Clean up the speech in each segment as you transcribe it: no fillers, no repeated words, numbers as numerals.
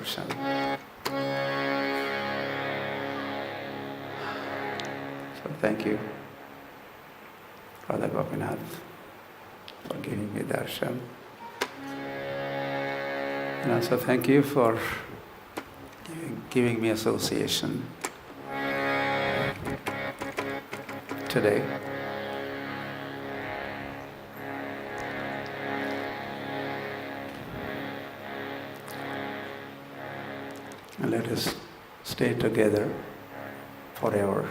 darshan. So thank you, Father Lokanath, for giving me darshan. And also thank you for giving me association today. And let us stay together forever.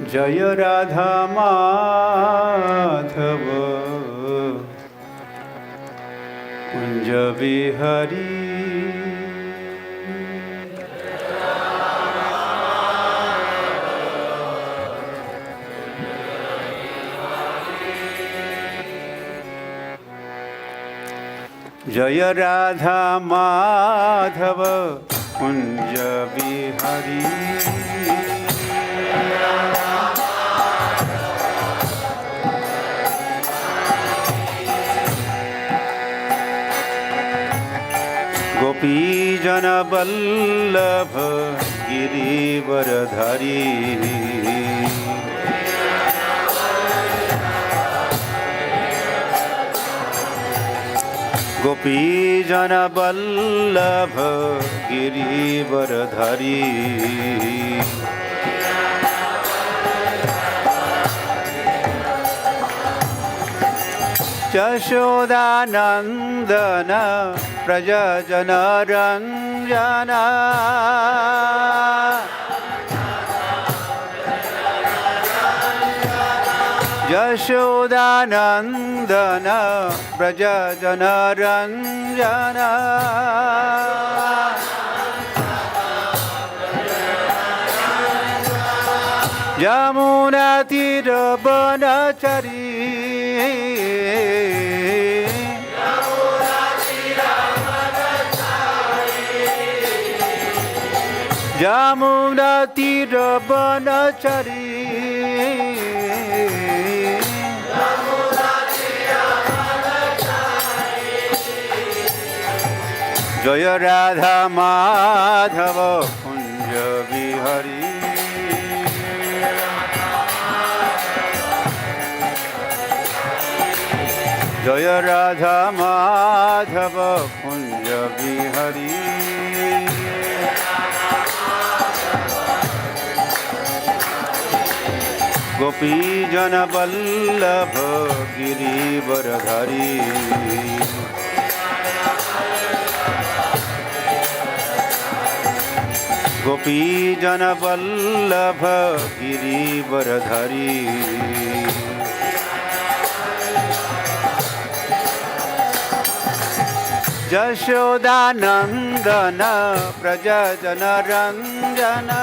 Jaya Radha Madhava Kunja Vihari Jaya Radha Madhava Kunja Vihari Gopi Jana Vallabha Girivaradhari Gopi Jana Vallabha Girivaradhari Jashoda Nandana Prajajana Ranjana Jashoda Nandana Prajajana Ranjana Yamuna Tira Banachari Yamuna Tira Banachari Jaya Radha Madhava Kunja Vihari Jaya Radha Madhava Kunja Vihari Gopi Jana Vallabha Girivaradhari Gopi Jana Vallabha Girivaradhari Jashoda Nandana Prajajana Ranjana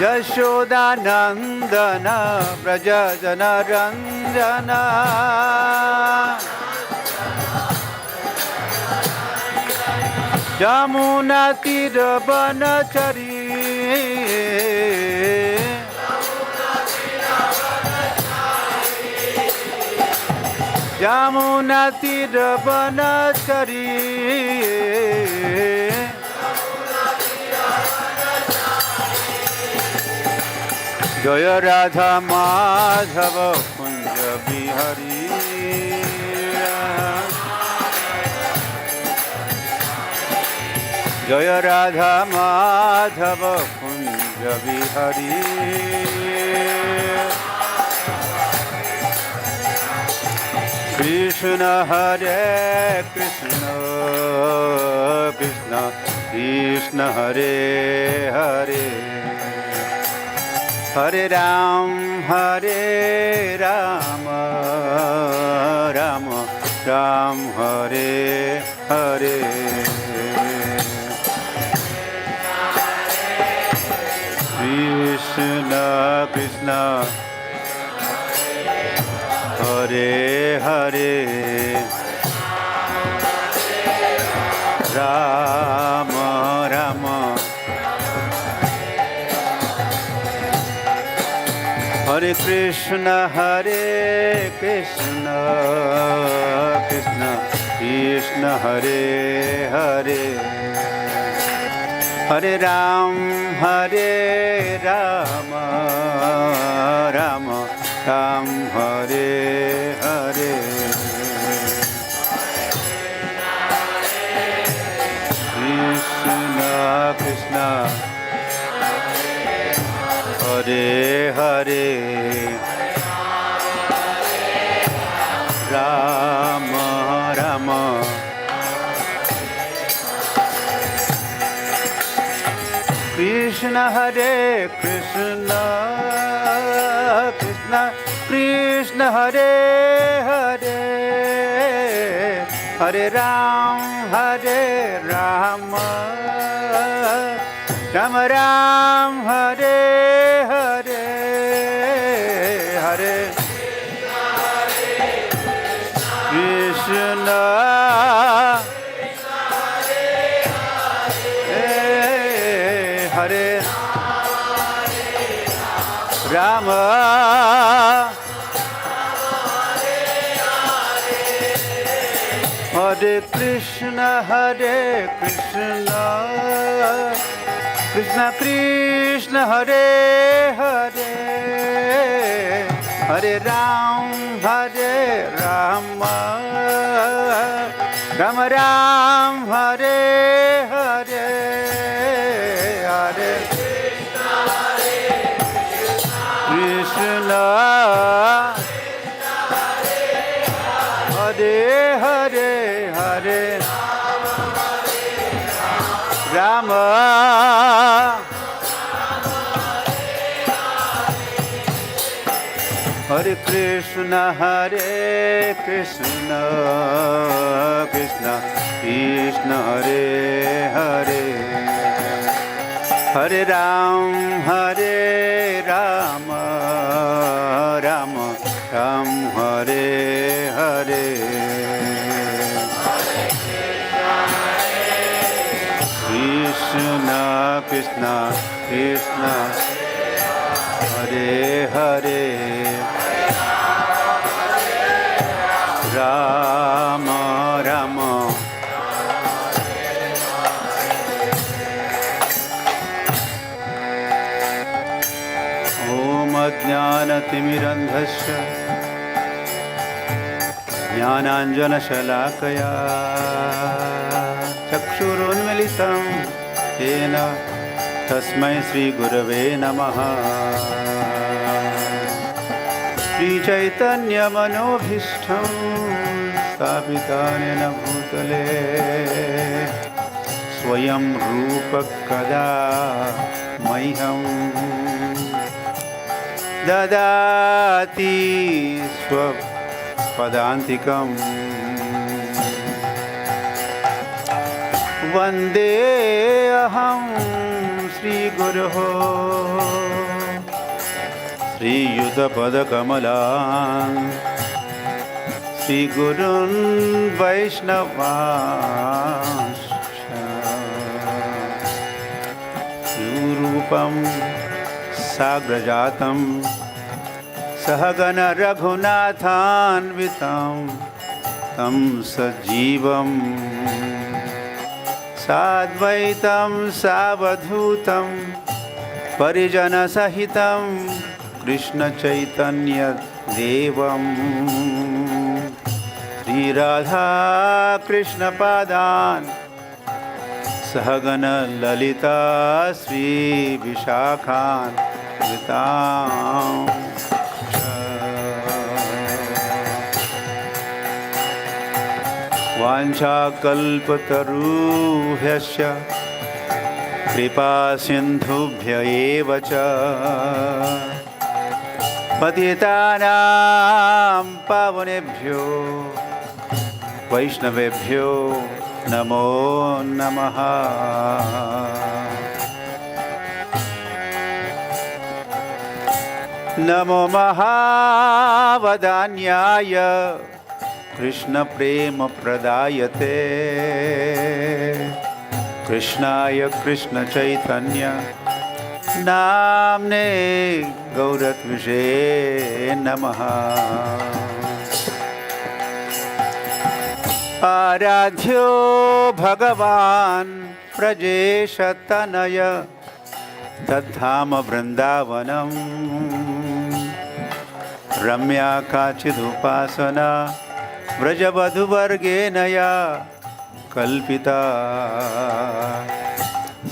Jashoda Nandana Prajajana Ranjana Yamuna Tira Banachari Yamuna Tira Banachari Jaya Radha Madhava Kunja Vihari Jaya Radha Madhava Kunja Vihari Krishna Hare Krishna Krishna Krishna Hare Hare Hare Ram Hare Rama Rama Ram Hare Hare Krishna Krishna Hare Hare Rama Rama Hare Krishna Krishna Krishna Hare Hare Hare Ram Rama Rama Hare Hare Krishna Krishna Hare Hare Rama Rama Krishna Hare Krishna Krishna Krishna Hare Hare Hare Ram Rama Rama Ram Hare Hare Hare Krishna Hare Rama Hare Krishna Krishna Krishna Hare Hare Hare Ram Rama Rama Ram Hare Hare Hare Krishna Hare Hare Hare Rama Hare Krishna Krishna Krishna Hare Hare Hare Ram Rama Rama Hare Hare Krishna Krishna Krishna Hare Hare Rama Rama Om Ajnanatimirandhasya Jnananjana Shalakaya Chakshurunmilitam Yena Tasmai Sri Gurave Namaha Sri Chaitanya Manobhishtam Sthapitanena Bhutale Swayam Rupa Kada Maiham Dadati Swapadantikam Vande Aham Sri Guruho Sri Yuta Pada Kamalan Sri Gurun Vaishnavascha Surupam Sagrajatam Sahagana Raghunathanvitam Tam Sajivam Sadvaitam Savadhutam Parijana Sahitam Krishna Chaitanya Devam Sri Radha Krishna Padan Sahagana Lalita Sri Vishakhan Vitam Vancha kalpatarubhyasya kripa sindhubhya eva cha patitanam pavanebhyo vaishnavebhyo namo namaha Namo Maha वदान्याय Krishna प्रेम प्रदायते कृष्णाय कृष्ण चैतन्य नाम्ने गौरत्विषे नमः। आराध्यो भगवान् प्रजेशतनय तद्धाम वृन्दावनम् रम्या काचिदुपासना व्रजवधुवर्गेण या कल्पिता।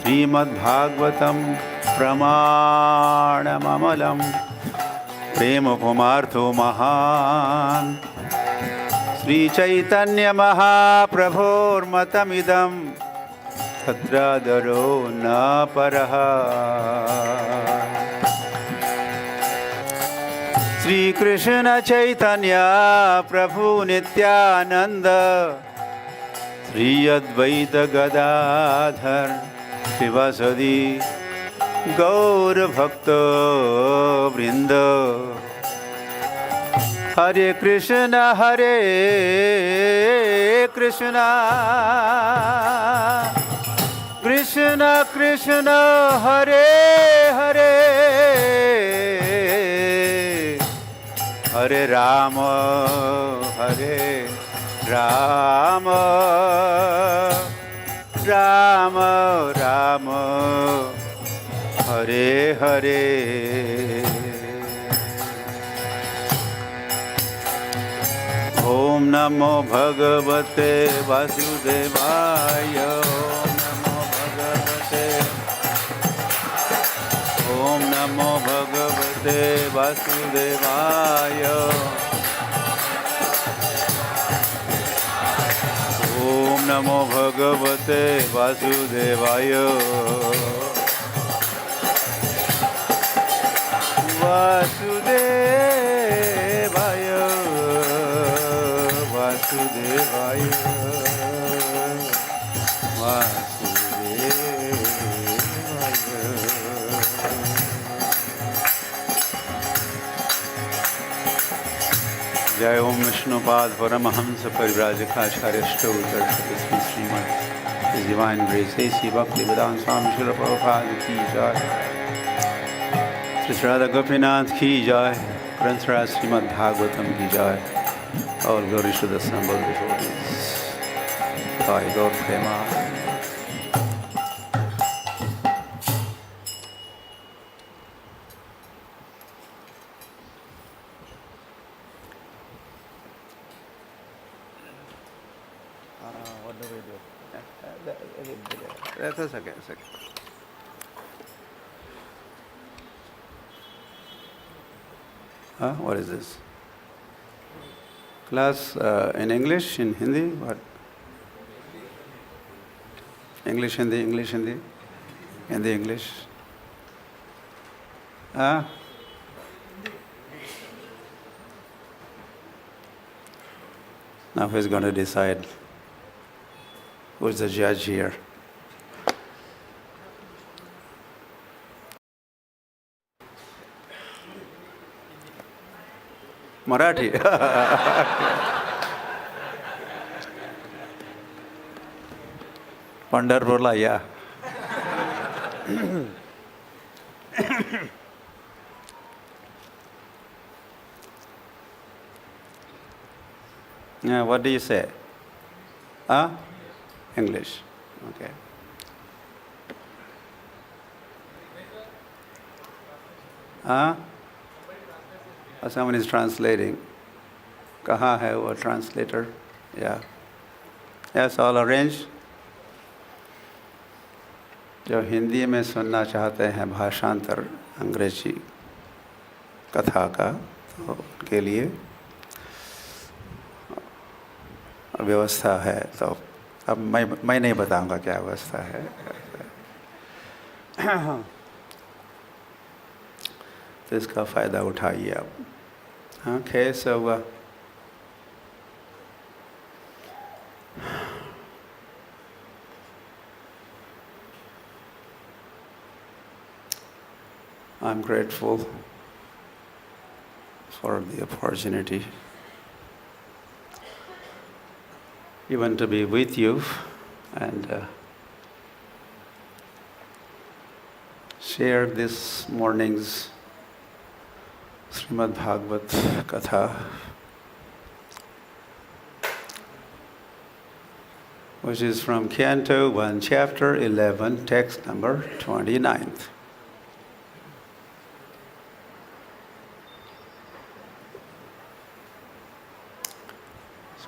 श्रीमद्भागवतं प्रमाणममलं प्रेमपुमार्थो महान् श्रीचैतन्यमहाप्रभोर्मतमिदं तत्रादरो न परः। श्रीकृष्ण चैतन्य प्रभु नित्यानंद श्री अद्वैत गदाधर शिवासदि गौर भक्त वृंद। हरे कृष्ण कृष्ण कृष्ण हरे हरे हरे राम राम राम राम हरे हरे। ओम नमो भगवते वासुदेवाय। ओम नमो भगवते वासुदेवाय। ओम नमो भगवते वासुदेवाय। वासुदेवाय वासुदेवाय जय ओम विष्णुपाद परमहंस परिव्राजकाचार्य श्रीमद डिवाइन ग्रेस श्री भक्ति वेदांत स्वामी श्रील प्रभुपाद की जय। श्री राधा गोपीनाथ की जय। ग्रंथ श्रीमद् भागवतम की जय। और गौरी शुद्ध संबल गौर प्रेमा। What do we do? That's a second. What is this? Class in English, in Hindi? What? English, Hindi, English, Hindi? Hindi, English? Now who's going to decide? Who's the judge here? Marathi. Pandharpurla, yeah. Yeah, what do you say? English. Okay. Someone is translating. Kaha hai wo translator? Yeah. Yes, all arranged. जो हिंदी में सुनना चाहते हैं भाषांतर अंग्रेजी कथा का, तो उनके लिए व्यवस्था है। तो अब मैं नहीं बताऊंगा क्या व्यवस्था है। तो इसका फ़ायदा उठाइए आप। हाँ, कैसे हुआ? I'm grateful for the opportunity even to be with you and share this morning's Srimad Bhagavat Katha, which is from Canto 1, Chapter 11, text number 29.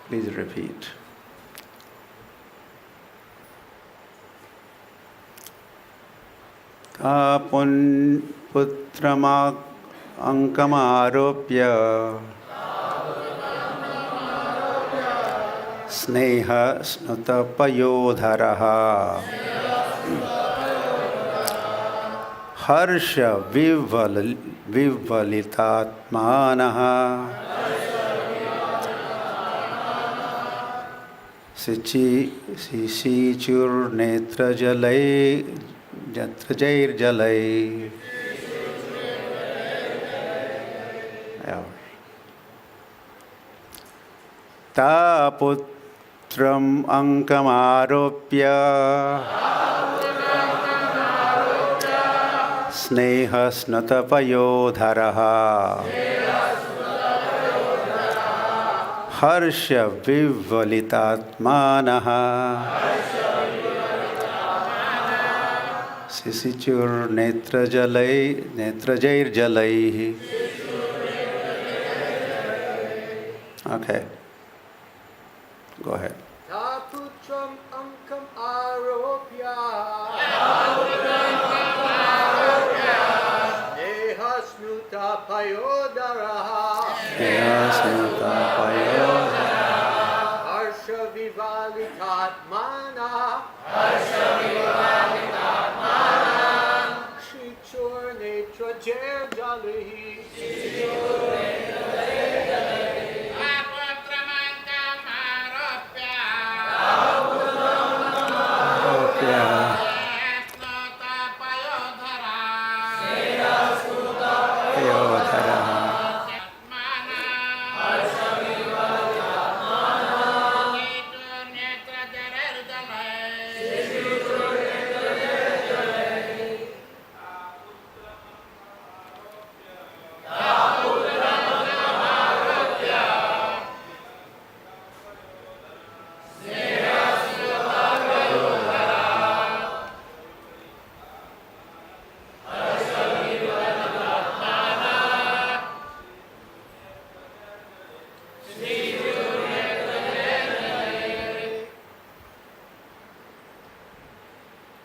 Please repeat. Putramak Ankamaropya Sneha Snutapayodharaha Harsha Vivalitatmanaha Sichur Netrajalai Jatrajair Jalai. Ta putram ankamaropya sneha snatapayodharaha harsha vivalitatmanaha sisichur netrajair jalai. Okay. Go ahead. Taputram ankam aropya Nehasnuta payodaraha Harsha vivalitatmana Shichur netra jer jalihi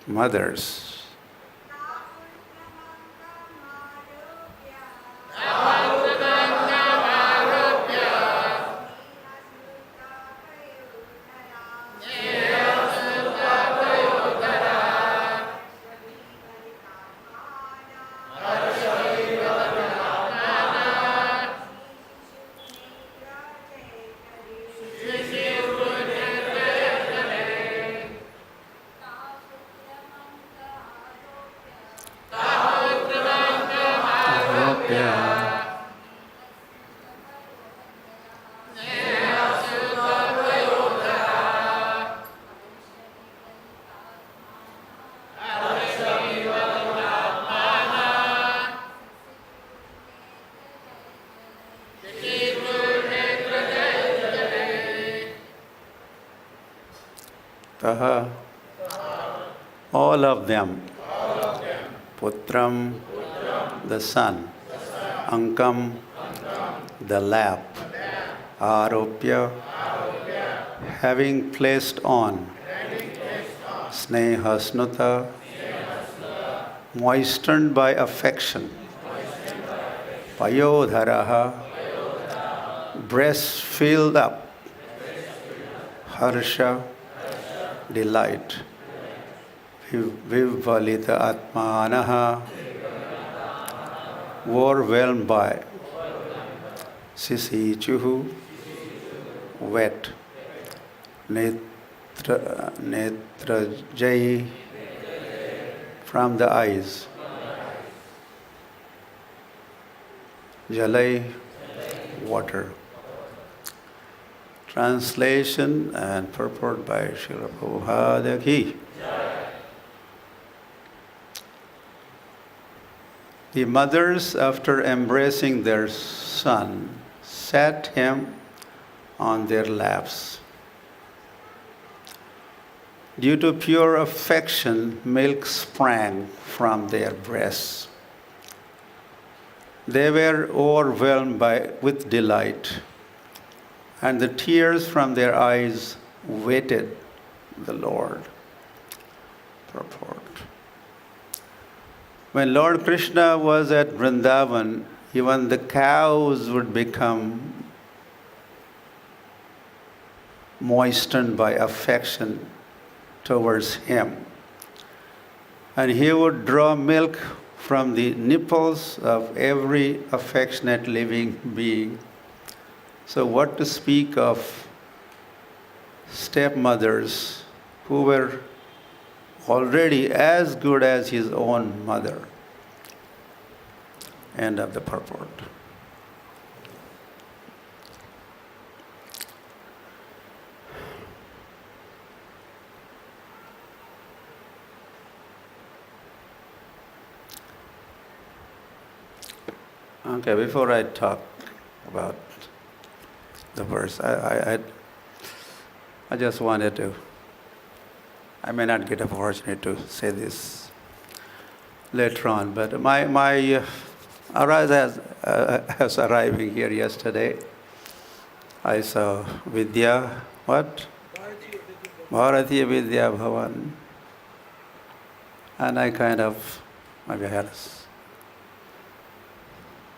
Mothers. All of them. Putram, the son. Ankam, the lap. Aropya, having placed on. Snehasnuta, moistened by affection. Payodharaha, breast filled up. Harsha, delight. Vivvalita atmanaha, overwhelmed by. Sisichuhu, wet. Netrajai, from the eyes. Jalai, water. Translation and purport by Srila Prabhupada Ki. The mothers, after embracing their son, sat him on their laps. Due to pure affection, milk sprang from their breasts. They were overwhelmed with delight, and the tears from their eyes waited the Lord. Purport. When Lord Krishna was at Vrindavan, even the cows would become moistened by affection towards him. And he would draw milk from the nipples of every affectionate living being. So what to speak of stepmothers who were already as good as his own mother. End of the purport. Okay, before I talk about the verse, I just wanted to, I may not get an opportunity to say this later on, but my Maharaj has arriving here yesterday. I saw Vidya, what? Bharatiya Vidya Bhavan. And I kind of, maybe I had a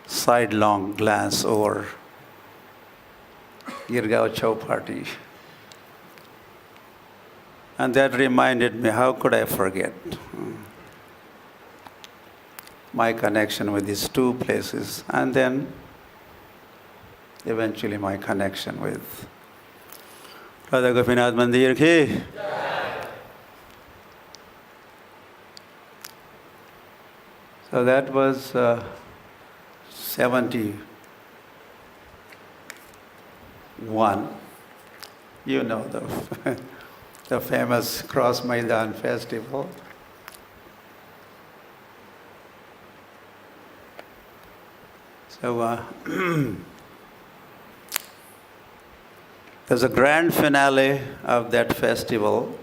sidelong glance over Girgaon Chowpatty. And that reminded me, how could I forget my connection with these two places, and then eventually my connection with Radha Gopinath Mandir Ki. So that was 71. You know the famous Cross Maidan festival. So there's a grand finale of that festival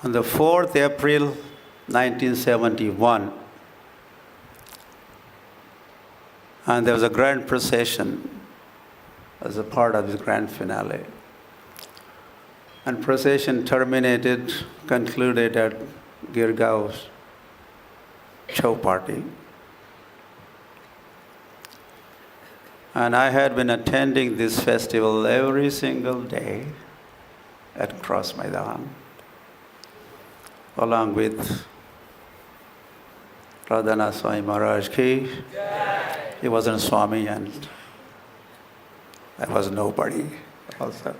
on the 4th April 1971. And there was a grand procession as a part of the grand finale. And procession concluded at Girgaon Chowpatty. And I had been attending this festival every single day at Cross Maidan, along with Lokanath Swami Maharaj Ki. He wasn't Swami and I was nobody also.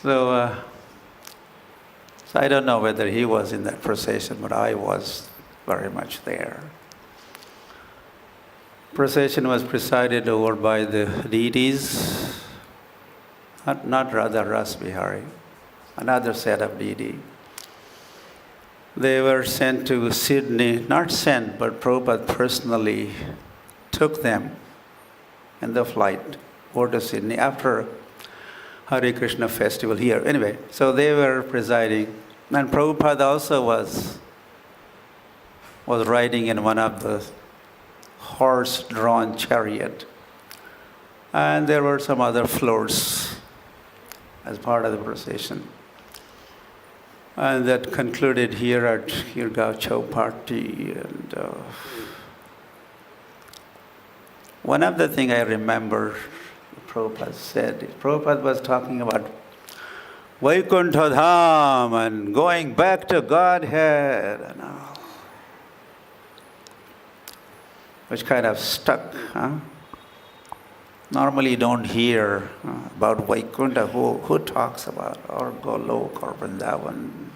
So I don't know whether he was in that procession, but I was very much there. Procession was presided over by the deities, not Radha Ras Bihari, another set of deity. They were sent to Sydney, not sent, but Prabhupada personally took them in the flight over to Sydney after Hare Krishna festival here. Anyway, so they were presiding, and Prabhupada also was riding in one of the horse-drawn chariot. And there were some other floats as part of the procession. And that concluded here at Girgaon Chowpatty. And one of the things I remember Prabhupada said, Prabhupada was talking about Vaikuntha Dham and going back to Godhead and all, which kind of stuck. Normally you don't hear about Vaikuntha, who talks about, or Golok or Vrindavan.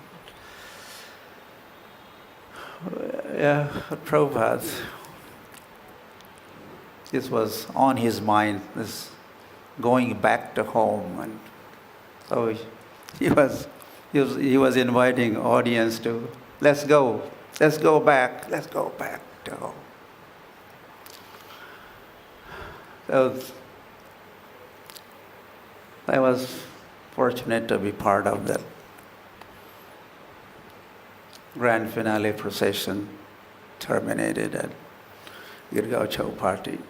Yeah, Prabhupada, this was on his mind, this going back to home. And so he was inviting audience to, let's go back to home. So I was fortunate to be part of that grand finale procession terminated at Girgaon Chowpatty.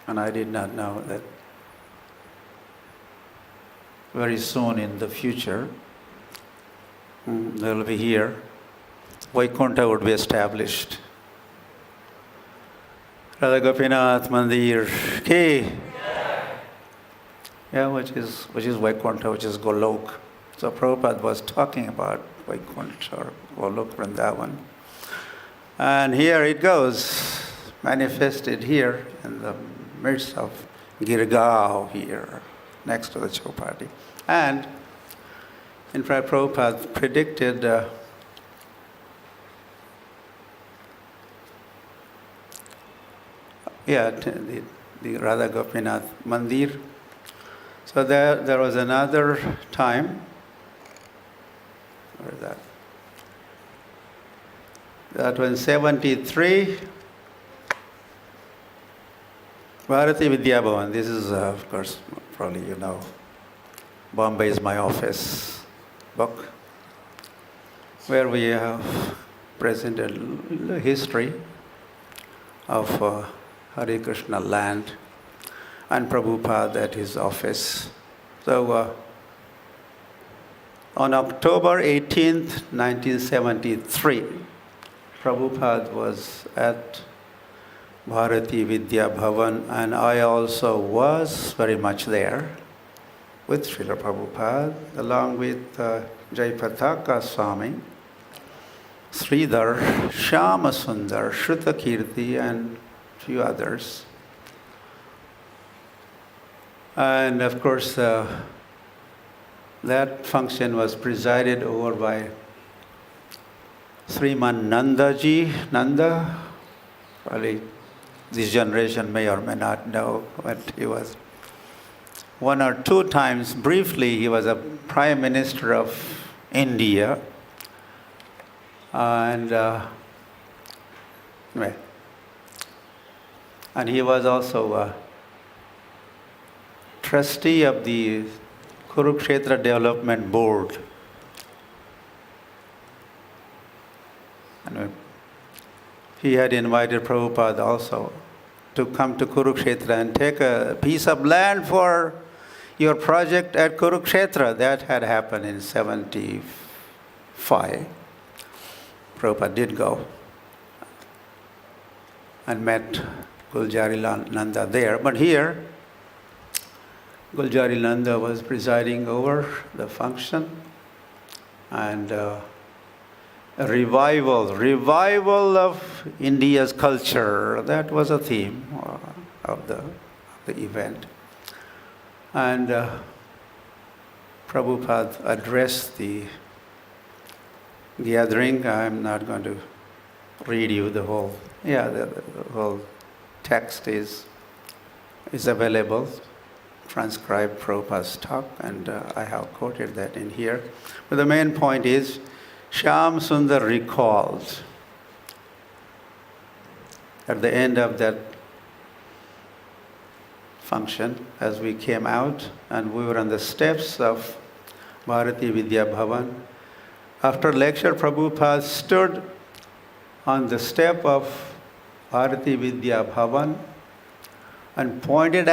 And I did not know that very soon in the future, they will be here, Vaikuntha would be established. Radha Gopinath Mandir ki, yeah, which is Vaikuntha, which is Golok. So Prabhupada was talking about Vaikuntha or Golok Vrindavan. And here it goes, manifested here in the midst of Girgaon here, next to the Chowpatty. And in fact, Prabhupada predicted the Radha Gopinath Mandir. So there was another time, where is that? That was in 73, Bharati Vidya Bhavan. This is, of course, probably you know, Bombay is my office book, where we have presented the history of Hare Krishna land and Prabhupada at his office. So on October 18th, 1973, Prabhupada was at Bharati Vidya Bhavan, and I also was very much there with Srila Prabhupada, along with Chowpatty Swami, Sridhar, Shyama Sundar, Shrutakirti, and few others. And of course, that function was presided over by Srimad Nandaji. Nanda, probably this generation may or may not know, but he was one or two times, briefly, he was a Prime Minister of India. And anyway, and he was also a trustee of the Kurukshetra Development Board. And he had invited Prabhupada also to come to Kurukshetra and take a piece of land for your project at Kurukshetra. That had happened in 75. Prabhupada did go and met Guljari Nanda there. But here, Guljari Nanda was presiding over the function, and a revival of India's culture, that was a theme of the event. And Prabhupada addressed the gathering. I'm not going to read you the whole, the whole text is available, transcribed Prabhupada's talk, and I have quoted that in here. But the main point is, Shyam Sundar recalled at the end of that function, as we came out and we were on the steps of Bharati Vidya Bhavan. After lecture, Prabhupada stood on the step of Bharati Vidya Bhavan and pointed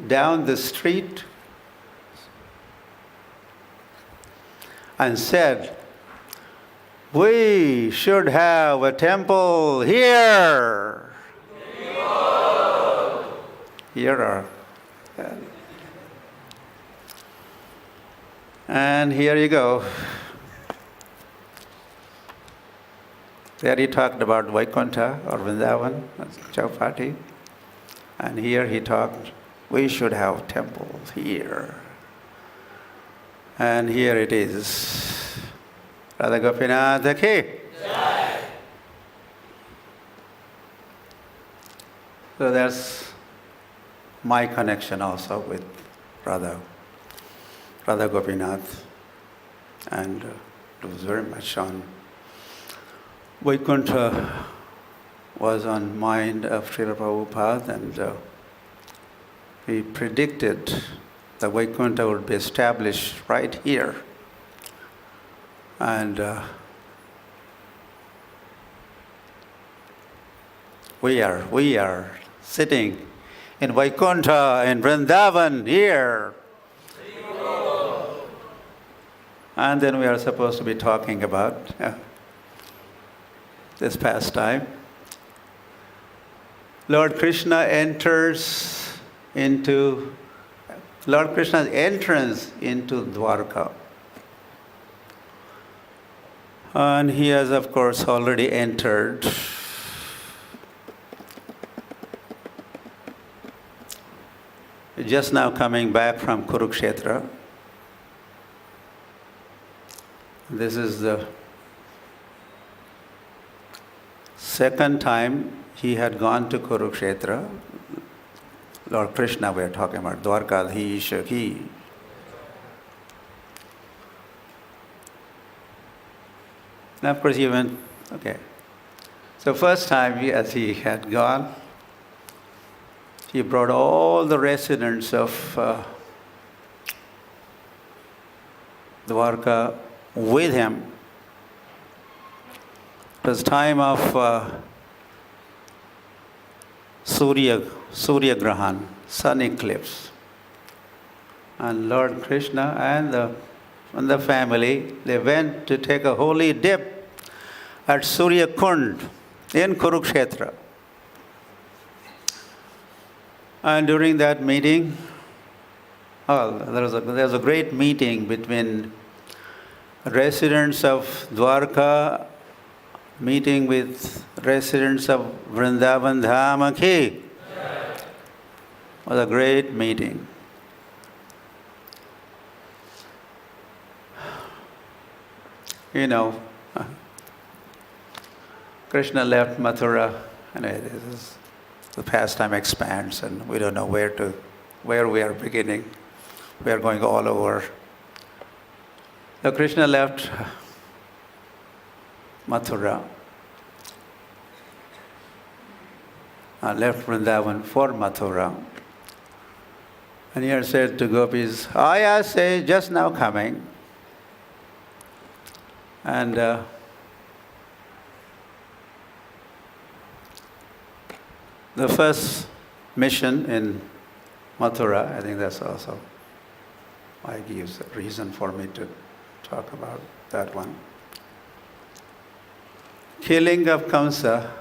down the street and said, "We should have a temple here." Here are. And here you go. There he talked about Vaikuntha or Vrindavan, Chowpatty. And here he talked, we should have temples here. And here it is. Radha Gopinath ki. So that's my connection also with Radha Gopinath. And it was very much on Vaikuntha was on mind of Srila Prabhupada, and he predicted that Vaikuntha would be established right here. And we are sitting in Vaikuntha, in Vrindavan, here. And then we are supposed to be talking about this pastime. Lord Krishna's entrance into Dwarka. And he has, of course, already entered. Just now coming back from Kurukshetra. This is the second time he had gone to Kurukshetra. Lord Krishna, we are talking about Dwarkadhish, he. And of course he went, okay. So first time as he had gone, he brought all the residents of Dwarka with him. It was time of Surya Grahan, sun eclipse. And Lord Krishna and the family, they went to take a holy dip at Surya Kund in Kurukshetra. And during that meeting, there was a great meeting between residents of Dwarka meeting with residents of Vrindavan Dhama ki. It was a great meeting. You know, Krishna left Mathura, and the pastime expands, and we don't know where we are beginning. We are going all over. So Krishna left Mathura, left Vrindavan for Mathura. And he said to gopis, I say just now coming. And the first mission in Mathura, I think that's also why gives a reason for me to talk about that one. Killing of Kamsa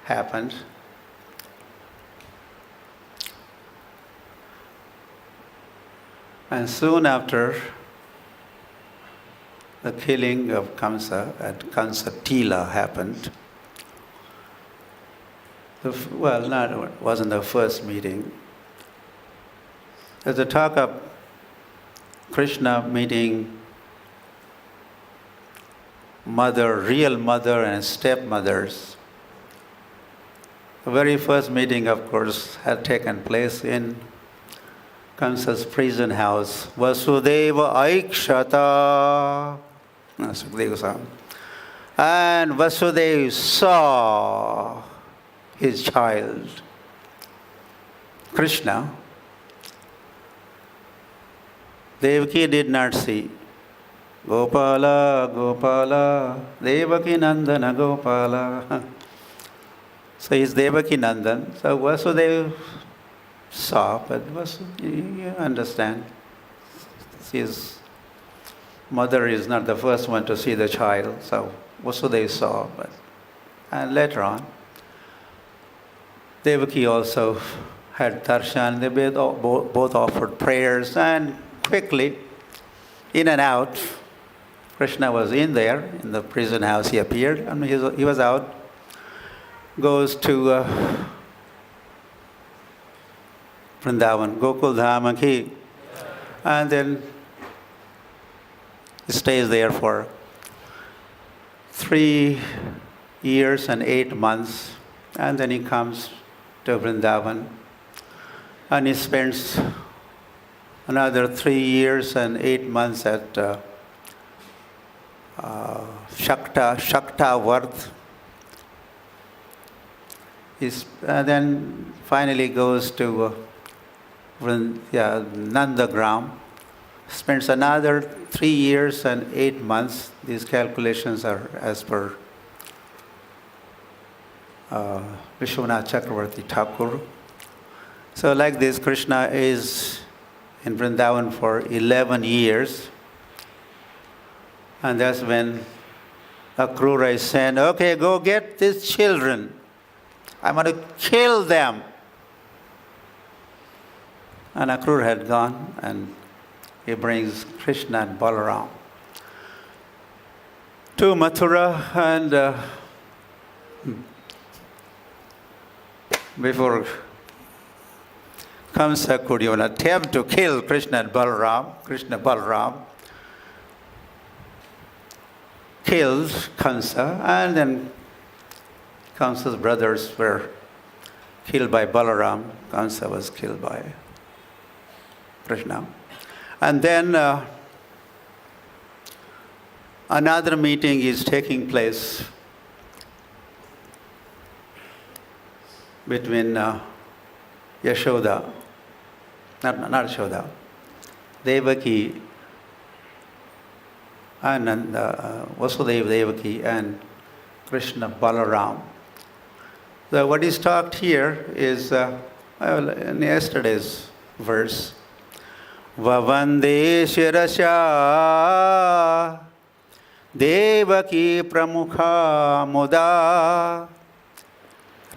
happened. And soon after the killing of Kamsa at Kansatila happened. It wasn't the first meeting. There's a talk of Krishna meeting real mother and stepmothers. The very first meeting, of course, had taken place in Kamsa's prison house. Vasudeva Aikshata. Sukadeva. And Vasudeva saw his child, Krishna. Devaki did not see. Gopala, Gopala, Devaki Nandana Gopala. So he's Devaki Nandan. So Vasudeva saw, but you understand, his mother is not the first one to see the child. So Vasudeva saw, and later on, Devaki also had darshan. They both offered prayers, and quickly, in and out, Krishna was in there, in the prison house. He appeared, and he was out, goes to Vrindavan, Gokul Dhama ki, and then he stays there for 3 years and 8 months, and then he comes to Vrindavan. And he spends another 3 years and 8 months at Shaktavarth. Then finally goes to Nandagram. Spends another 3 years and 8 months. These calculations are as per Vishwanath Chakravarti Thakur. So like this, Krishna is in Vrindavan for 11 years. And that's when Akrura is saying, okay, go get these children. I'm going to kill them. And Akrura had gone, and he brings Krishna and Balaram to Mathura, and before Kamsa could even attempt to kill Krishna Balaram killed Kamsa, and then Kamsa's brothers were killed by Balaram. Kamsa was killed by Krishna. And then another meeting is taking place between Yashoda, not Yashoda, Devaki, and Vasudeva Devaki, and Krishna Balaram. So what is talked here is, in yesterday's verse, Vavande Shirasha Devaki Pramukha Muda.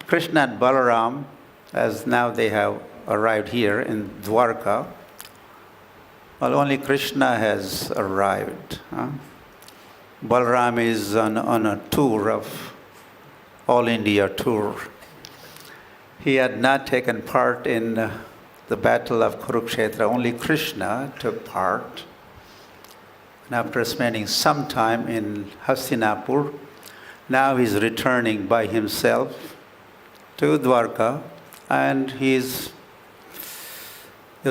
Krishna and Balaram, as now they have arrived here in Dwarka, well, only Krishna has arrived. Balaram is on a tour of all India tour. He had not taken part in the battle of Kurukshetra. Only Krishna took part. And after spending some time in Hastinapur, now he's returning by himself to Dwarka, and there's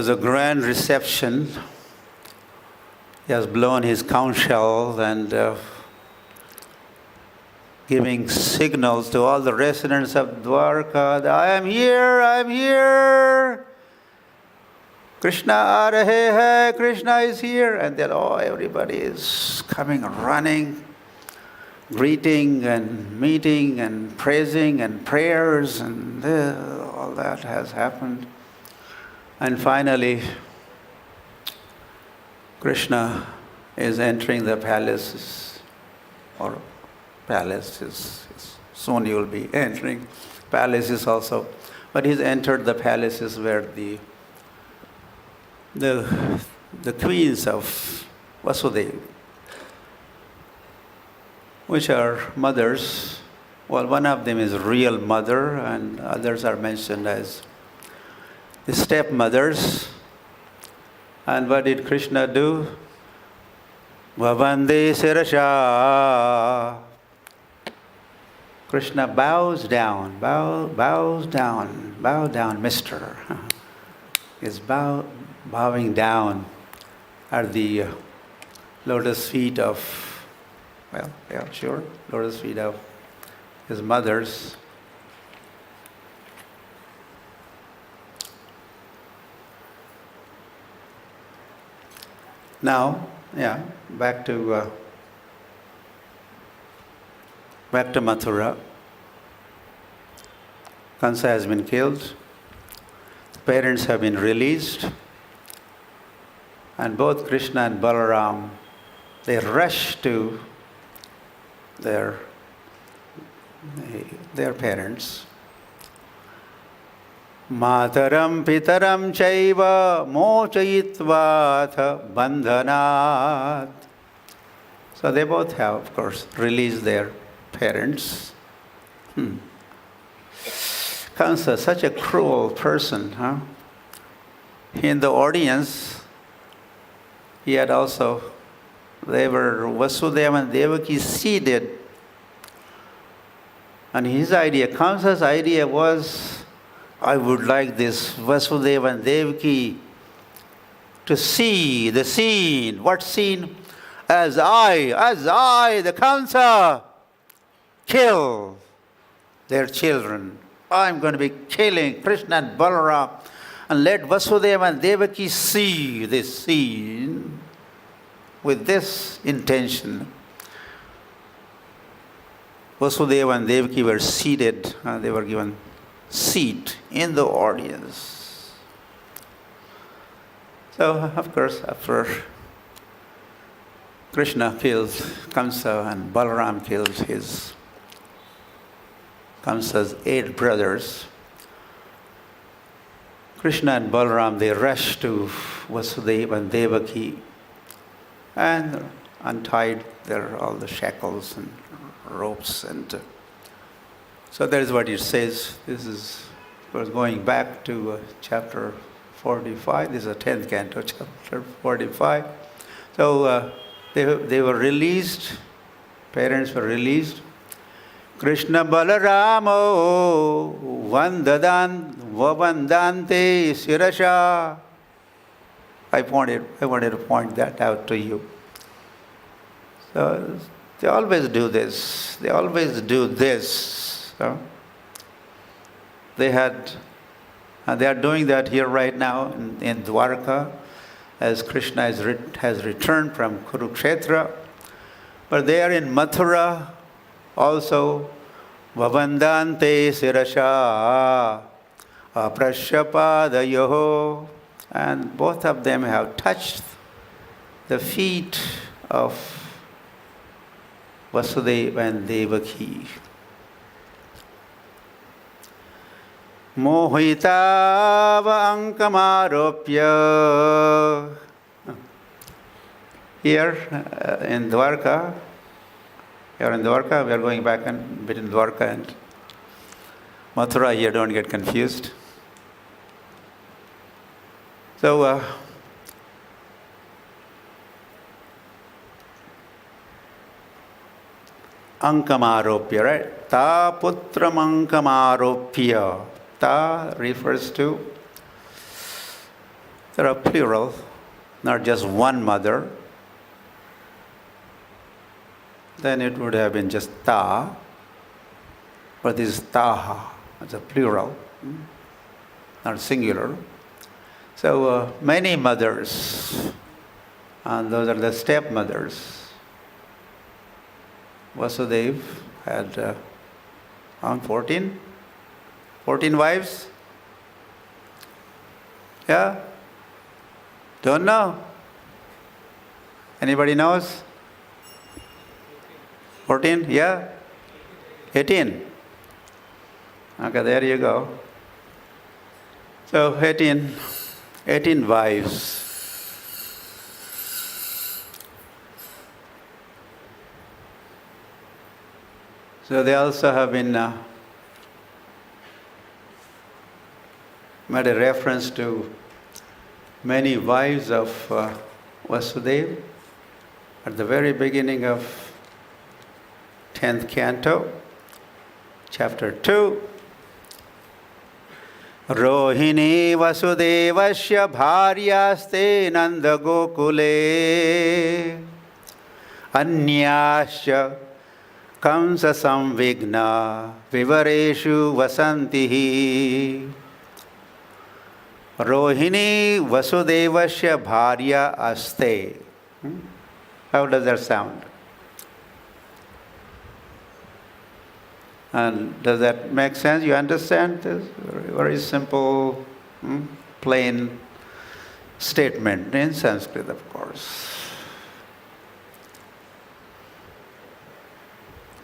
a grand reception. He has blown his conch shell and giving signals to all the residents of Dwarka that I am here. Krishna aa rahe hai, Krishna is here. And then everybody is coming, running, greeting and meeting and praising and prayers, and all that has happened. And finally, Krishna is entering the palaces, or palaces. Soon you will be entering palaces also. But he's entered the palaces where the queens of Vasudeva, which are mothers. Well, one of them is real mother, and others are mentioned as the stepmothers. And what did Krishna do? Vavande Sirasha. Krishna bows down, mister. Is bowing down at the lotus feet of, lotus feet of his mothers. Now, back to Mathura. Kansa has been killed. The parents have been released. And both Krishna and Balaram, they rush to their parents. Mataram pitaram chaiva mochayitvatha bandhanat. So they both have, of course, released their parents. Kansa, such a cruel person, huh? In the audience, he had also, they were Vasudeva and Devaki seated. And his idea, Kamsa's idea was I would like this Vasudeva and Devaki to see the scene. What scene? As I, the Kamsa, kill their children. I'm going to be killing Krishna and Balaram, and let Vasudeva and Devaki see this scene with this intention. Vasudeva and Devaki were seated, they were given seat in the audience. So, of course, after Krishna killed Kamsa and Balaram killed his Kamsa's 8 brothers, Krishna and Balaram, they rushed to Vasudeva and Devaki and untied all the shackles and ropes. And so that is what it says. This is, of course, going back to chapter 45. This is the 10th canto, chapter 45. So they were released. Parents were released. Krishna Balaramo Vandante Sirasha. I wanted to point that out to you. So they always do this. They always do this. So they are doing that here right now in Dwarka, as Krishna has returned from Kurukshetra. But they are in Mathura also. Vavandante Sirasha Aprashyapadayoho. And both of them have touched the feet of Vasudeva and Devaki. Mohitava Ankamaropya. Here in Dwarka, we are going back in between Dwarka and Mathura here, don't get confused. So, Ankamaropya, right? Ta putram Ankamaropya. Ta refers to, there are plural, not just one mother. Then it would have been just ta, but this is taha, it's a plural, not singular. So many mothers, and those are the stepmothers. Vasudeva had 14 wives? Yeah? Don't know? Anybody knows? 14? Yeah? 18? Okay, there you go. So 18 wives. So they also have been made a reference to many wives of Vasudeva at the very beginning of 10th canto, chapter 2. Rohini Vasudevasya bharyaste nanda gokule anyasya kamsa samvigna vivareshu vasantihi. Rohini Vasudevasya bharya aste. How does that sound? And does that make sense? You understand this? Very simple, plain statement in Sanskrit, of course.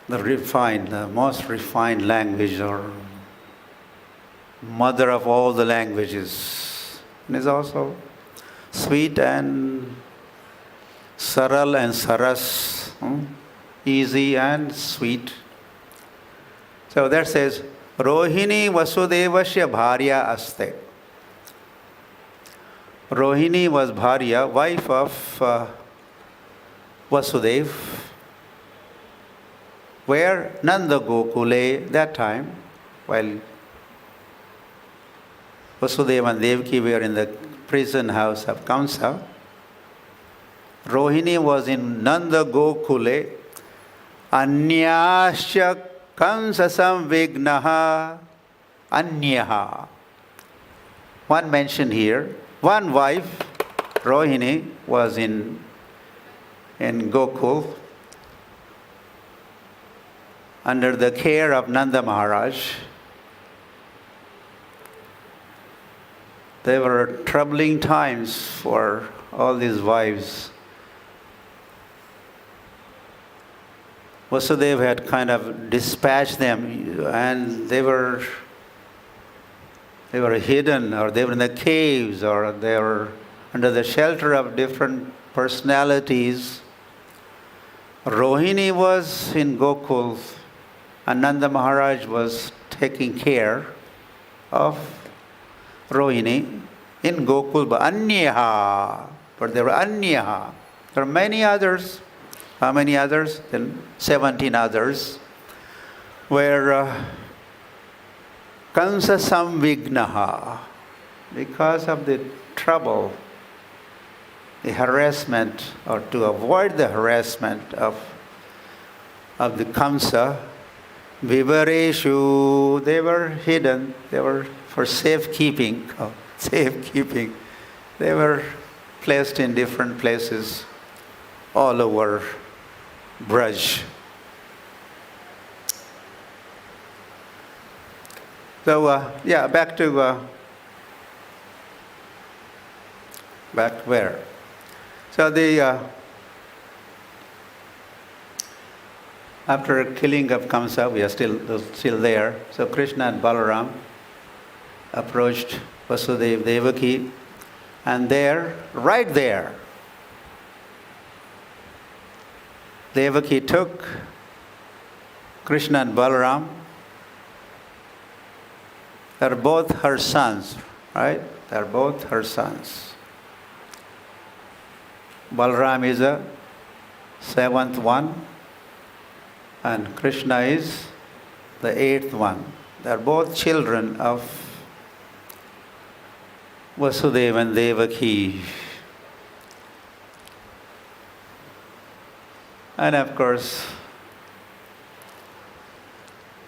The most refined language, or mother of all the languages, and is also sweet and saral and saras, easy and sweet. So that says, Rohini Vasudevasya bharya aste. Rohini was bharya, wife of Vasudeva. Where? Nanda Gokule, that time, while Vasudeva and Devaki were in the prison house of Kamsa. Rohini was in Nanda Gokule. Anyasya Kamsa Samvignaha. Anyaha. One mentioned here. One wife, Rohini, was in Gokul under the care of Nanda Maharaj. There were troubling times for all these wives. Vasudeva had kind of dispatched them, and they were hidden, or they were in the caves, or they were under the shelter of different personalities. Rohini was in Gokul, and Nanda Maharaj was taking care of Rohini in Gokul, but Anyaha. But there were Anyaha. There are many others. How many others? Then 17 others. Where Kansa Samvignaha, because of the trouble, the harassment, or to avoid the harassment of the Kamsa, Vivareshu, they were hidden, they were for safekeeping. They were placed in different places all over Braj. So, back where? So after killing of Kamsa, we are still there. So Krishna and Balaram approached Vasudeva Devaki, and right there, Devaki took Krishna and Balaram. They're both her sons, right? They're both her sons. Balaram is the seventh one, and Krishna is the eighth one. They're both children of Vasudeva and Devaki. And of course,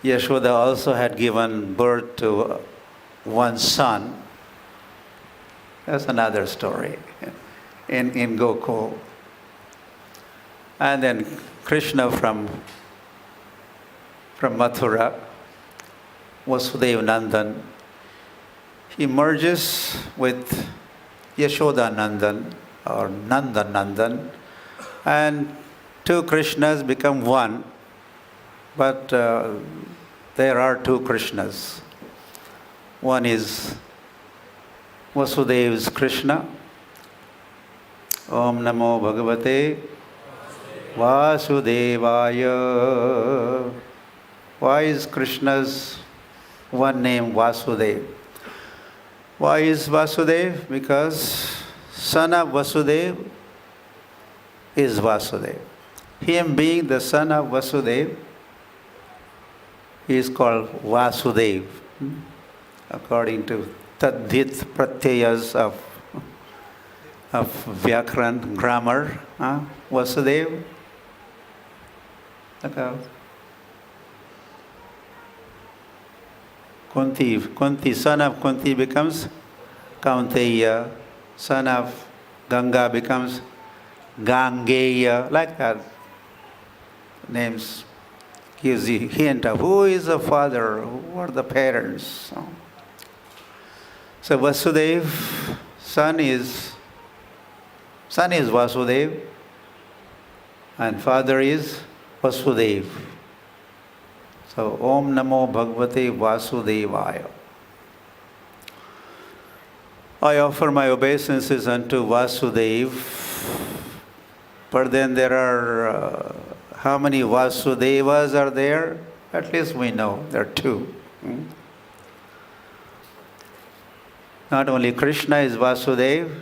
Yashoda also had given birth to one son. That's another story in Gokul. And then Krishna from Mathura, Vasudeva Nandan, he merges with Yashoda Nandan, or Nanda Nandan, and two Krishnas become one. But there are two Krishnas. One is Vasudeva's Krishna. Om Namo Bhagavate Vasudevaya. Why is Krishna's one name Vasudeva? Why is Vasudeva? Because son of Vasudeva is Vasudeva. Him being the son of Vasudeva, he is called Vasudev, according to Tadhit Pratyayas of Vyakaran grammar. Vasudev. Kunti, son of Kunti becomes Kaunteya, son of Ganga becomes Gangeya, like that. Names gives the hint of who is the father, who are the parents. So Vasudev, son is Vasudev, and father is Vasudev. So Om Namo Bhagavate Vasudevaya. I offer my obeisances unto Vasudev, but then there are how many Vasudevas are there? At least we know there are two. Not only Krishna is Vasudeva,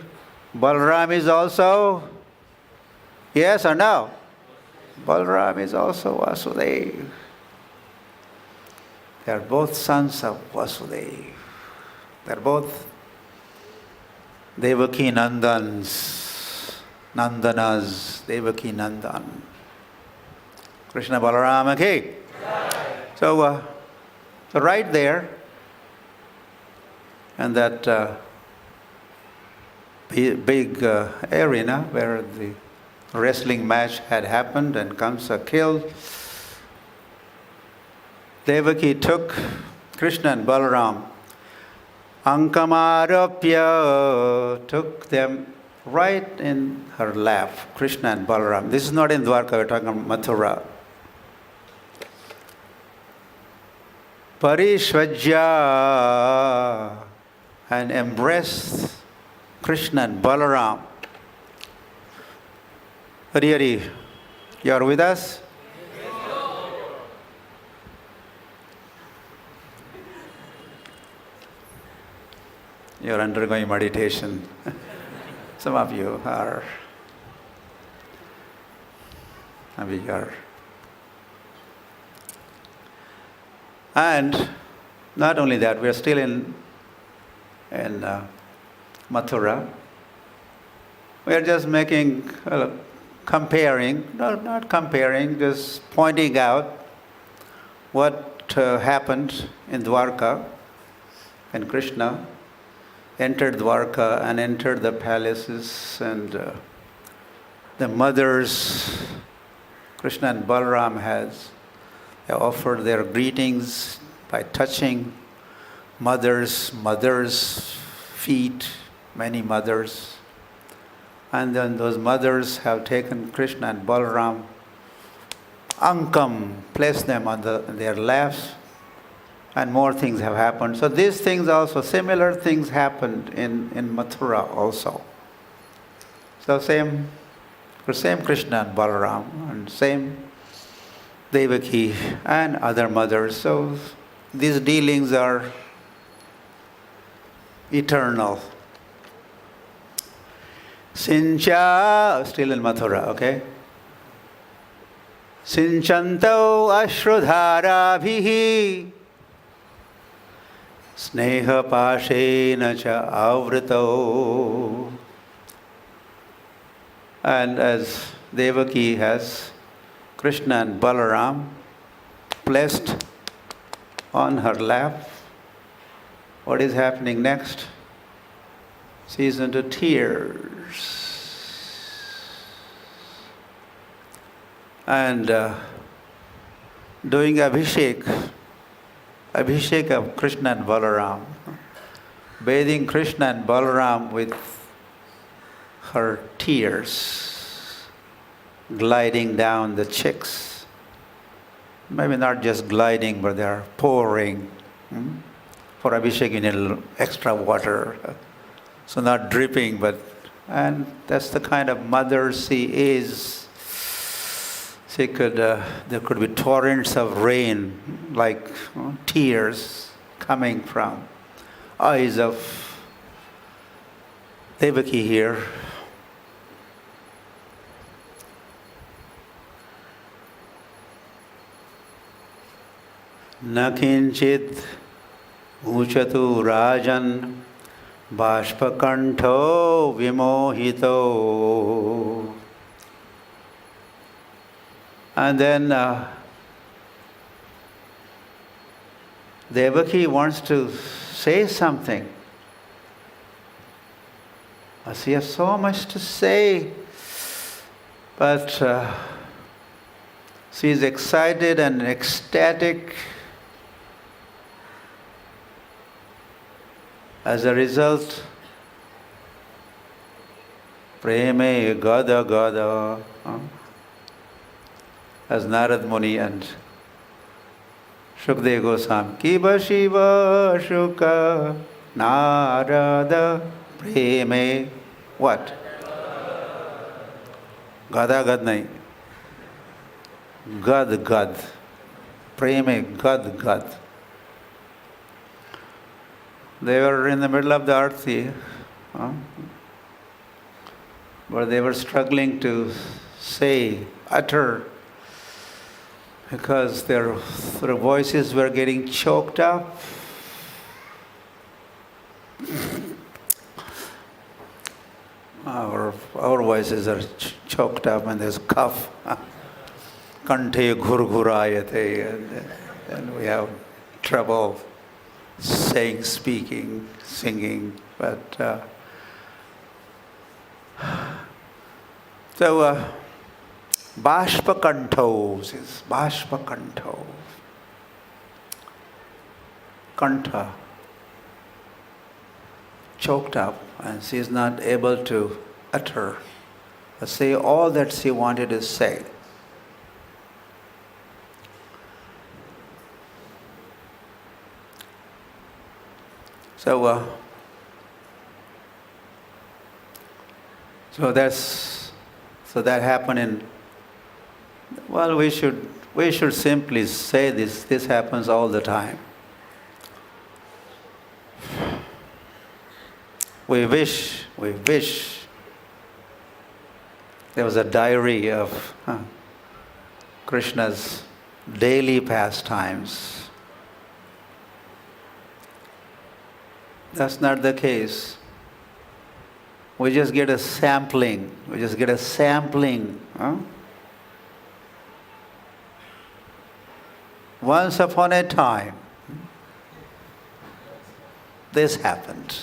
Balaram is also, yes or no? Balaram is also Vasudeva. They are both sons of Vasudeva. They're both Devaki Nandanas, Devaki Nandan. Krishna Balarama ki. So right there, and that big arena where the wrestling match had happened and Kamsa killed, Devaki took Krishna and Balaram, Ankamarapya, took them right in her lap, Krishna and Balaram. This is not in Dwarka, we're talking about Mathura. Parishvajya, and embraced Krishna and Balaram. Hari Hari, you are with us? You are undergoing meditation. Some of you are. Maybe you are. And not only that, we are still in Mathura. We are just comparing, not comparing, just pointing out what happened in Dwarka, and Krishna entered Dwarka and entered the palaces, and the mothers, Krishna and Balaram they offered their greetings by touching mothers' feet, many mothers. And then those mothers have taken Krishna and Balaram, Ankam, placed them on their laps, and more things have happened. So these things also, similar things happened in Mathura also. So same Krishna and Balaram, and same Devaki and other mothers. So these dealings are eternal. Sincha, still in Mathura, okay? Sinchanto ashrudharabhihi sneha pashena cha avrito. And as Devaki has Krishna and Balaram placed on her lap, what is happening next? She is into tears. And doing Abhishek of Krishna and Balaram, bathing Krishna and Balaram with her tears, gliding down the cheeks. Maybe not just gliding, but they are pouring. For Abhishek you need a little extra water. So not dripping, and that's the kind of mother she is. There could be torrents of rain, like tears coming from eyes of Devaki here. Nakinchit uchatu rajan bashpakanto vimohito. And then Devaki wants to say something. She has so much to say, but she is excited and ecstatic. As a result, preme gada gada. As Narad Muni and Shukdev Goswami, Kiba Shiva Shuka Narada Preme. What? Gada Gad nahi. Gad Gad. Preme Gad Gad. They were in the middle of the arti, but they were struggling to utter, because their voices were getting choked up. Our voices are choked up and there's cough. Kanthe ghurghurayate. And we have trouble saying, speaking, singing. But Bhashpa Kanto is Bhashpa Kanto. Kantha. Choked up, and she is not able to utter or say all that she wanted to say. So that happened in. Well, we should simply say this. This happens all the time. We wish there was a diary of Krishna's daily pastimes. That's not the case. We just get a sampling. Once upon a time, this happened.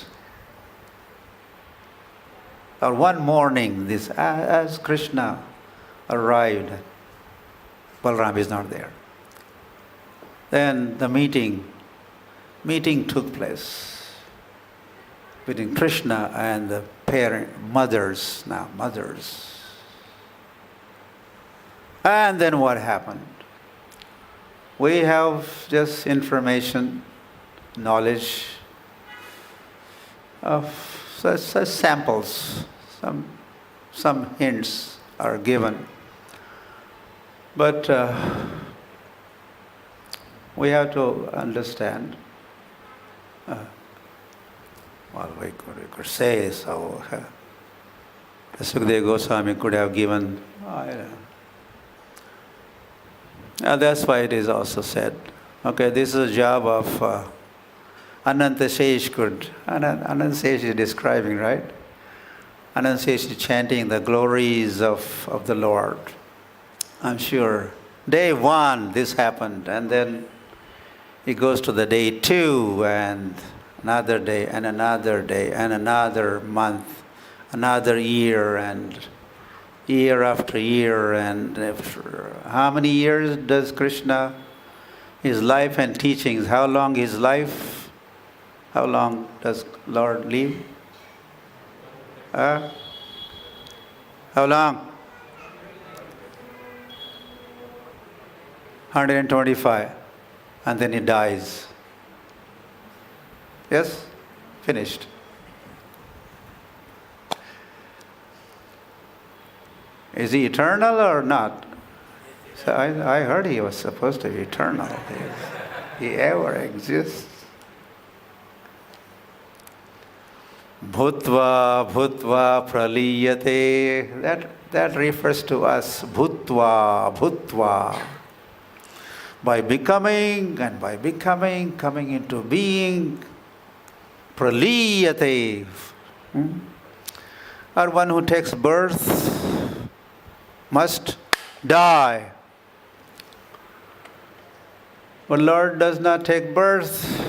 Or one morning, as Krishna arrived, Balram is not there. Then the meeting took place between Krishna and the mothers. And then what happened? We have just information, knowledge of such samples. Some hints are given. But we have to understand. We could say so. Sukadeva Goswami could have given. That's why it is also said. Okay, this is a job of Ananta Shesh could. Ananta Shesh is describing, right? Ananta Shesh is chanting the glories of the Lord. I'm sure. Day 1, this happened, and then he goes to the day 2, and another day, and another day, and another month, another year, and year after year, and how many years does Krishna, his life and teachings, how long his life? How long does Lord live? How long? 125. And then he dies. Yes? Finished. Is he eternal or not? So I heard he was supposed to be eternal. He ever exists. Bhutva praliyate. That refers to us. Bhutva. By becoming, coming into being. Praliyate. Or one who takes birth must die. But Lord does not take birth.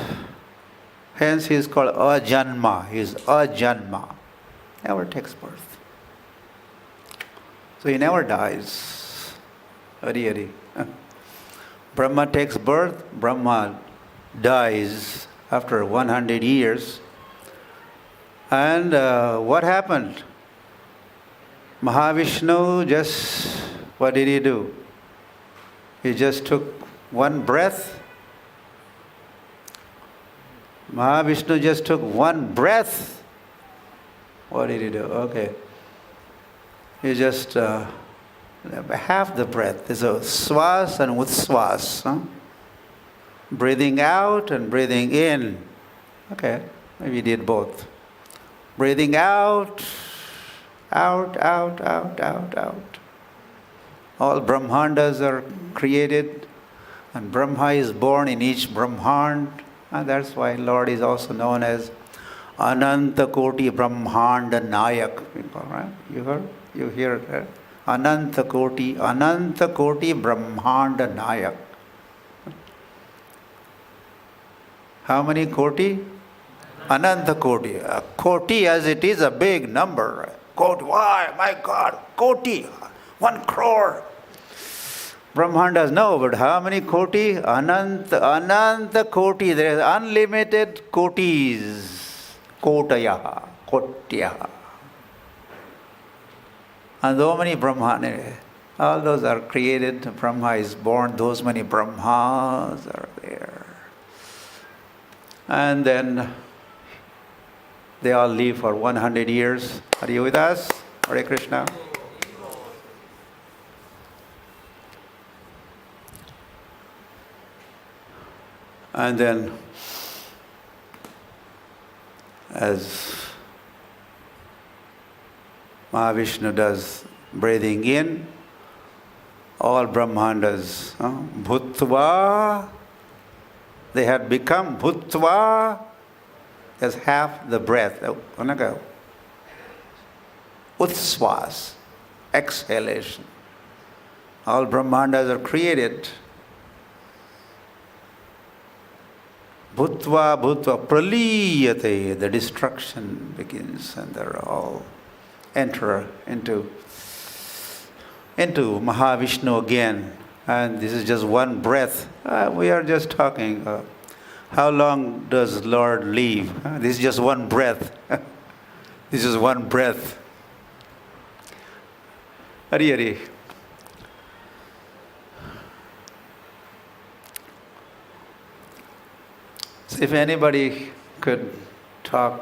Hence he is called ajanma. He is ajanma. Never takes birth. So he never dies. Hari. Brahma takes birth. Brahma dies after 100 years. And what happened? Mahavishnu what did he do? He just took one breath. Mahavishnu just took one breath. What did he do? Okay. He just half the breath. There's a swas and utswas. Breathing out and breathing in. Okay, maybe he did both. Breathing out, out. All Brahmandas are created, and Brahma is born in each Brahmand. And that's why Lord is also known as Ananta Koti Brahmanda Nayak. Right? You heard? You hear that? Ananta Koti Brahmanda Nayak. How many Koti? Ananta Koti. Koti as it is a big number. Koti, why? My God, Koti, 1 crore. Brahmandas no, but how many Koti? Ananta Koti. There is unlimited Kotis. Kotyaha. And so many Brahmanas, all those are created. Brahma is born, those many Brahmas are there. And then they all live for 100 years. Are you with us? Hare Krishna. And then, as Mahavishnu does breathing in, all Brahmandas, Bhutva, they had become Bhutva as half the breath. Utswas, exhalation. All Brahmandas are created. Bhutva, praliyate, the destruction begins, and they're all enter into Mahavishnu again. And this is just one breath. We are just talking. How long does Lord live? This is just one breath. This is one breath. Hari Hari. So if anybody could talk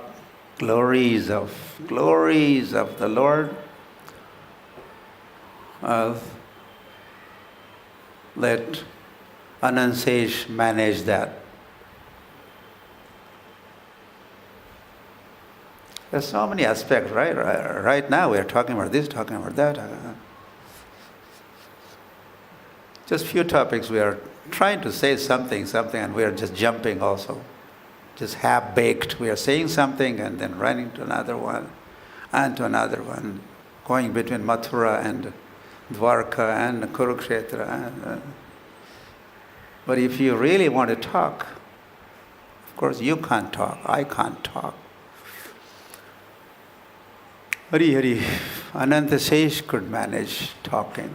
glories of the Lord, let Anansesh manage that. There's so many aspects, right? Right now we are talking about this, talking about that. Just few topics we are trying to say something, and we are just jumping also. Just half-baked. We are saying something and then running to another one, and to another one, going between Mathura and Dwarka and Kurukshetra. But if you really want to talk, of course you can't talk, I can't talk. Hari Hari, Anantasesh could manage talking.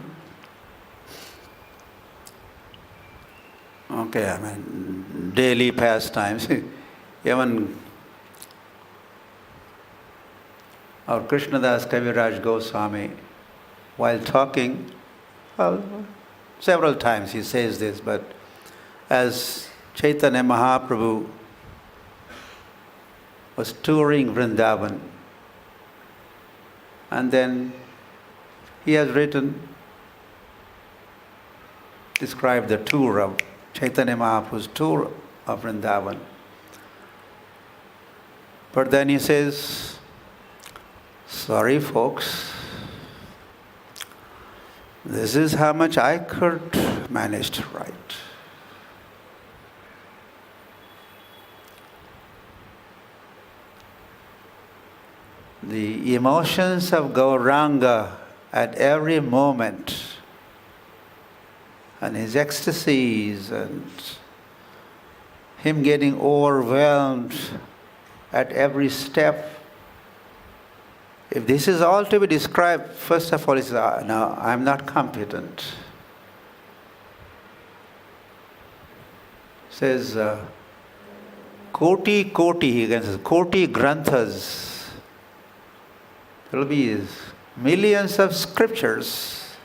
Okay, I mean, daily pastimes. Even our Krishnadas Kaviraj Goswami, while talking, well, several times he says this, but as Chaitanya Mahaprabhu was touring Vrindavan, and then he has described the tour of Chaitanya Mahaprabhu's tour of Vrindavan. But then he says, sorry folks, this is how much I could manage to write. The emotions of Gauranga at every moment, and his ecstasies, and him getting overwhelmed at every step. If this is all to be described, first of all, he says, no, I'm not competent. Says, Koti, he says, Koti Granthas. There will be millions of scriptures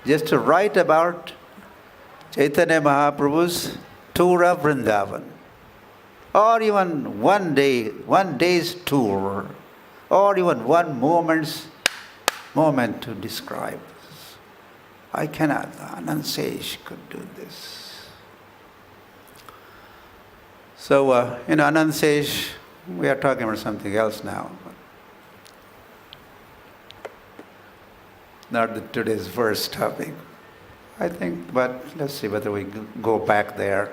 just to write about Chaitanya Mahaprabhu's tour of Vrindavan. Or even one day's tour, or even one moment to describe this. I cannot. Anansesh could do this. So, Anansesh, we are talking about something else now. Not today's first topic, I think, but let's see whether we go back there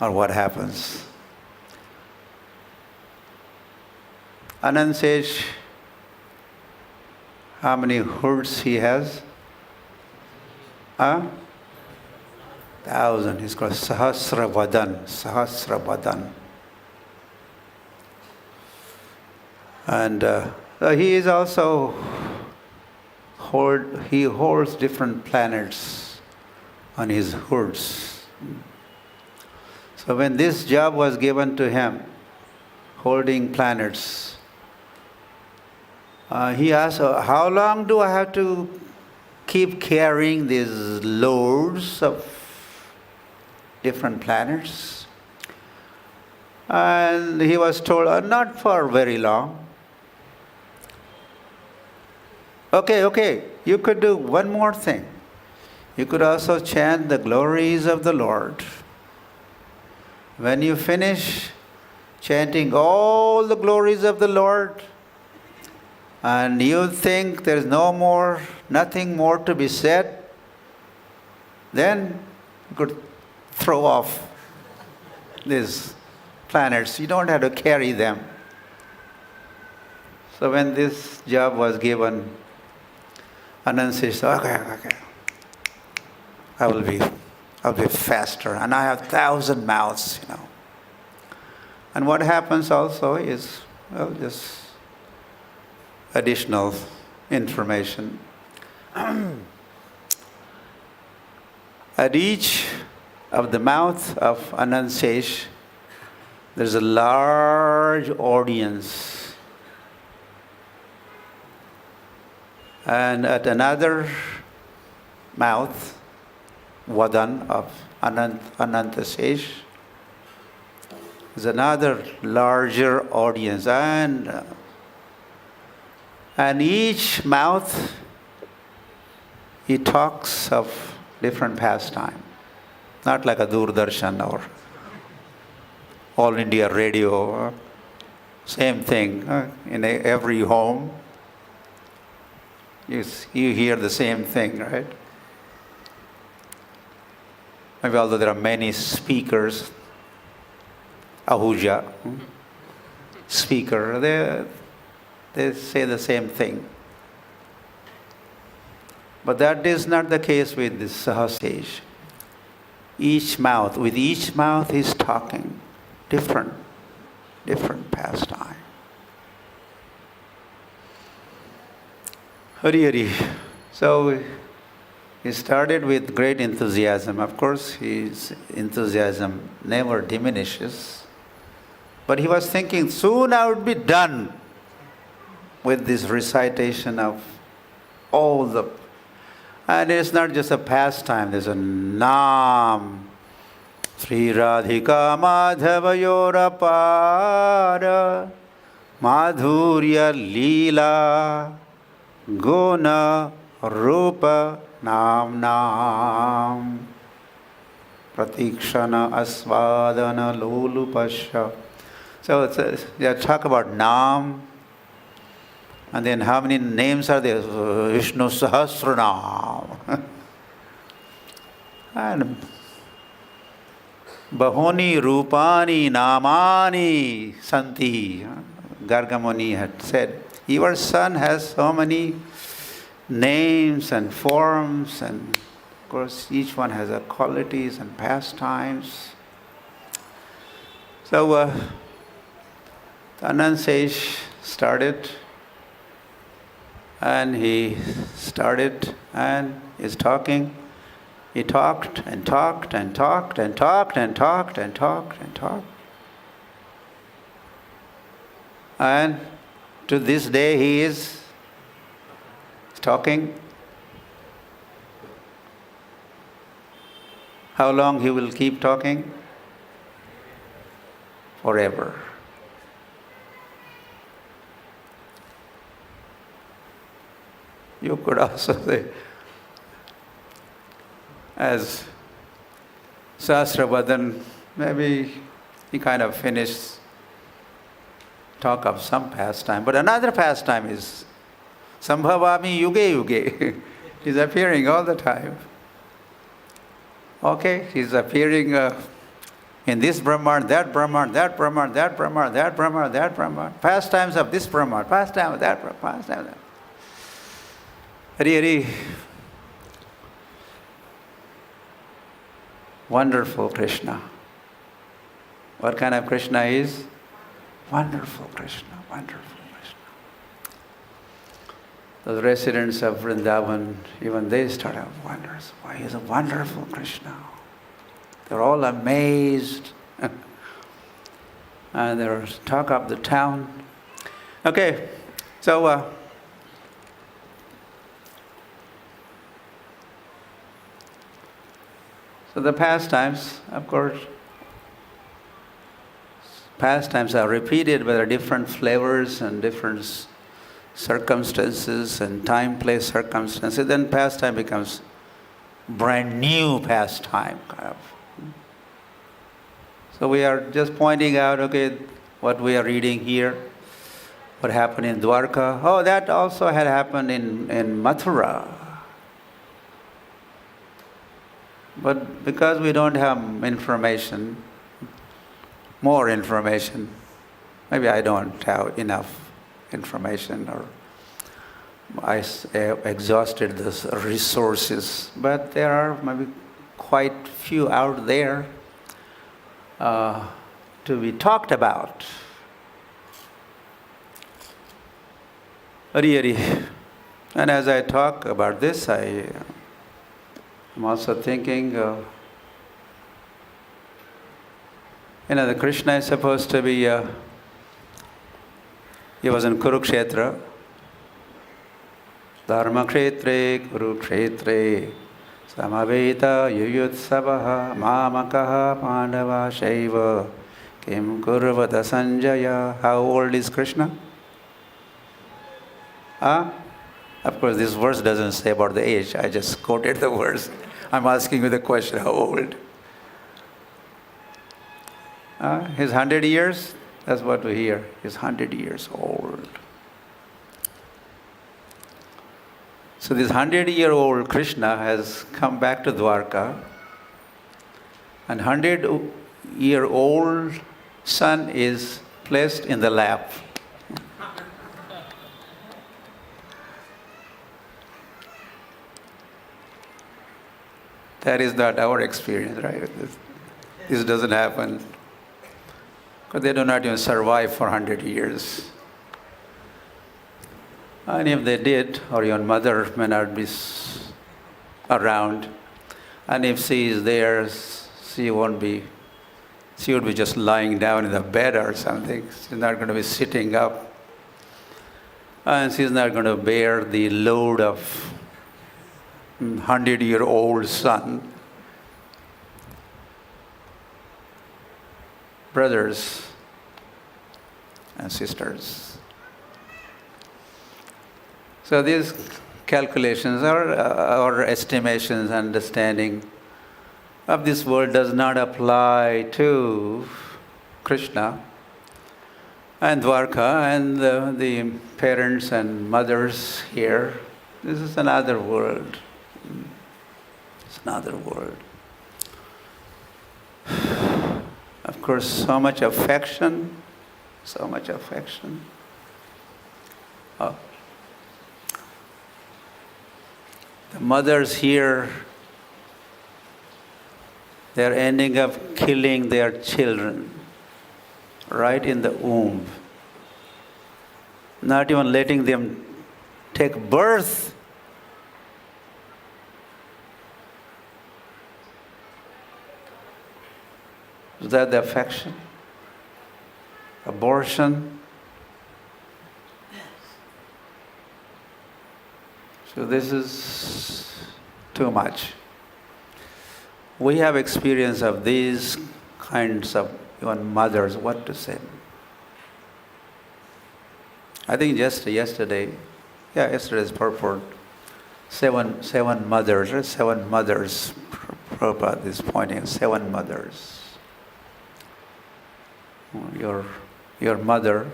or what happens. Anand says, how many hoods he has? 1,000. He's called Sahasravadan. Sahasravadan. And he is also he holds different planets on his hoods. So when this job was given to him, holding planets, he asked, how long do I have to keep carrying these loads of different planets? And he was told, not for very long. Okay, you could do one more thing. You could also chant the glories of the Lord. When you finish chanting all the glories of the Lord, and you think there's nothing more to be said, then you could throw off these planets. You don't have to carry them. So when this job was given, Anand says, okay. I'll be faster. And I have 1,000 mouths, And what happens also is, just additional information. At each of the mouth of Anand Sesh, there's a large audience. And at another mouth, Vadan of Ananta Sesh, is another larger audience. And each mouth, he talks of different pastime. Not like a Doordarshan or All India Radio. Same thing in every home. You hear the same thing, right? Maybe although there are many speakers, Ahuja, speaker, they say the same thing. But that is not the case with this Sahasej. With each mouth he's talking different pastime. Hari Hari. So he started with great enthusiasm. Of course, his enthusiasm never diminishes. But he was thinking, soon I would be done with this recitation of all the... And it's not just a pastime, there's a Naam. Sri Radhika Madhavayorapara Madhurya Leela Guna Rupa Nam Nam Pratikshana Asvadana Lulupasha. So they talk about Nam, and then how many names are there? Vishnu Sahasranam. And Bahoni Rupani Namani Santi. Gargamuni had said, your son has so many names and forms, and of course each one has qualities and pastimes. So Anand Sesh started, and he started and is talking. He talked and talked and talked and talked and talked and talked and talked. And to this day he is talking. How long he will keep talking? Forever. You could also say, as Sahasravadan, maybe he kind of finished talk of some pastime, but another pastime is Sambhavami Yuge Yuge. He's appearing all the time. Okay, he's appearing In this Brahman, that Brahman, that Brahman, that Brahman, that Brahman, that Brahman. Pastimes of this Brahman, pastime of that Brahman, pastime of that. Really wonderful Krishna. What kind of Krishna is? Wonderful Krishna, wonderful Krishna. The residents of Vrindavan, even they start out wonders. Why he's a wonderful Krishna. They're all amazed. And there's talk of the town. Okay, so the pastimes, of course, pastimes are repeated, but there are different flavors and different circumstances and time, place, circumstances. Then pastime becomes brand new pastime, kind of. So we are just pointing out, okay, what we are reading here, what happened in Dwarka. Oh, that also had happened in Mathura. But because we don't have information, more information, maybe I don't have enough information, or I exhausted the resources, but there are maybe quite few out there to be talked about. Really. And as I talk about this, I'm also thinking, the Krishna is supposed to be, he was in Kurukshetra. Dharma kshetre Kurukshetre samaveta yuyutsavaha mamakaha pandava shaiva kim kurvata sanjaya. How old is Krishna? Of course, this verse doesn't say about the age. I just quoted the verse. I'm asking you the question, how old? He's 100 years? That's what we hear. He's 100 years old. So this 100-year-old Krishna has come back to Dwarka, and 100-year-old son is placed in the lap. That is not our experience, right? This doesn't happen. Because they do not even survive for 100 years. And if they did, or your mother may not be around, and if she is there, she would be just lying down in the bed or something. She's not going to be sitting up. And she's not going to bear the load of 100-year-old son. Brothers and sisters. So these calculations or estimations, understanding of this world does not apply to Krishna and Dwarka and the parents and mothers here. This is another world. It's another world. Of course, so much affection. The mothers here, they're ending up killing their children right in the womb. Not even letting them take birth. Is that the affection? Abortion? So this is too much. We have experience of these kinds of even mothers, what to say. I think just yesterday's purport, seven mothers, Prabhupada is pointing at 7 mothers. Your mother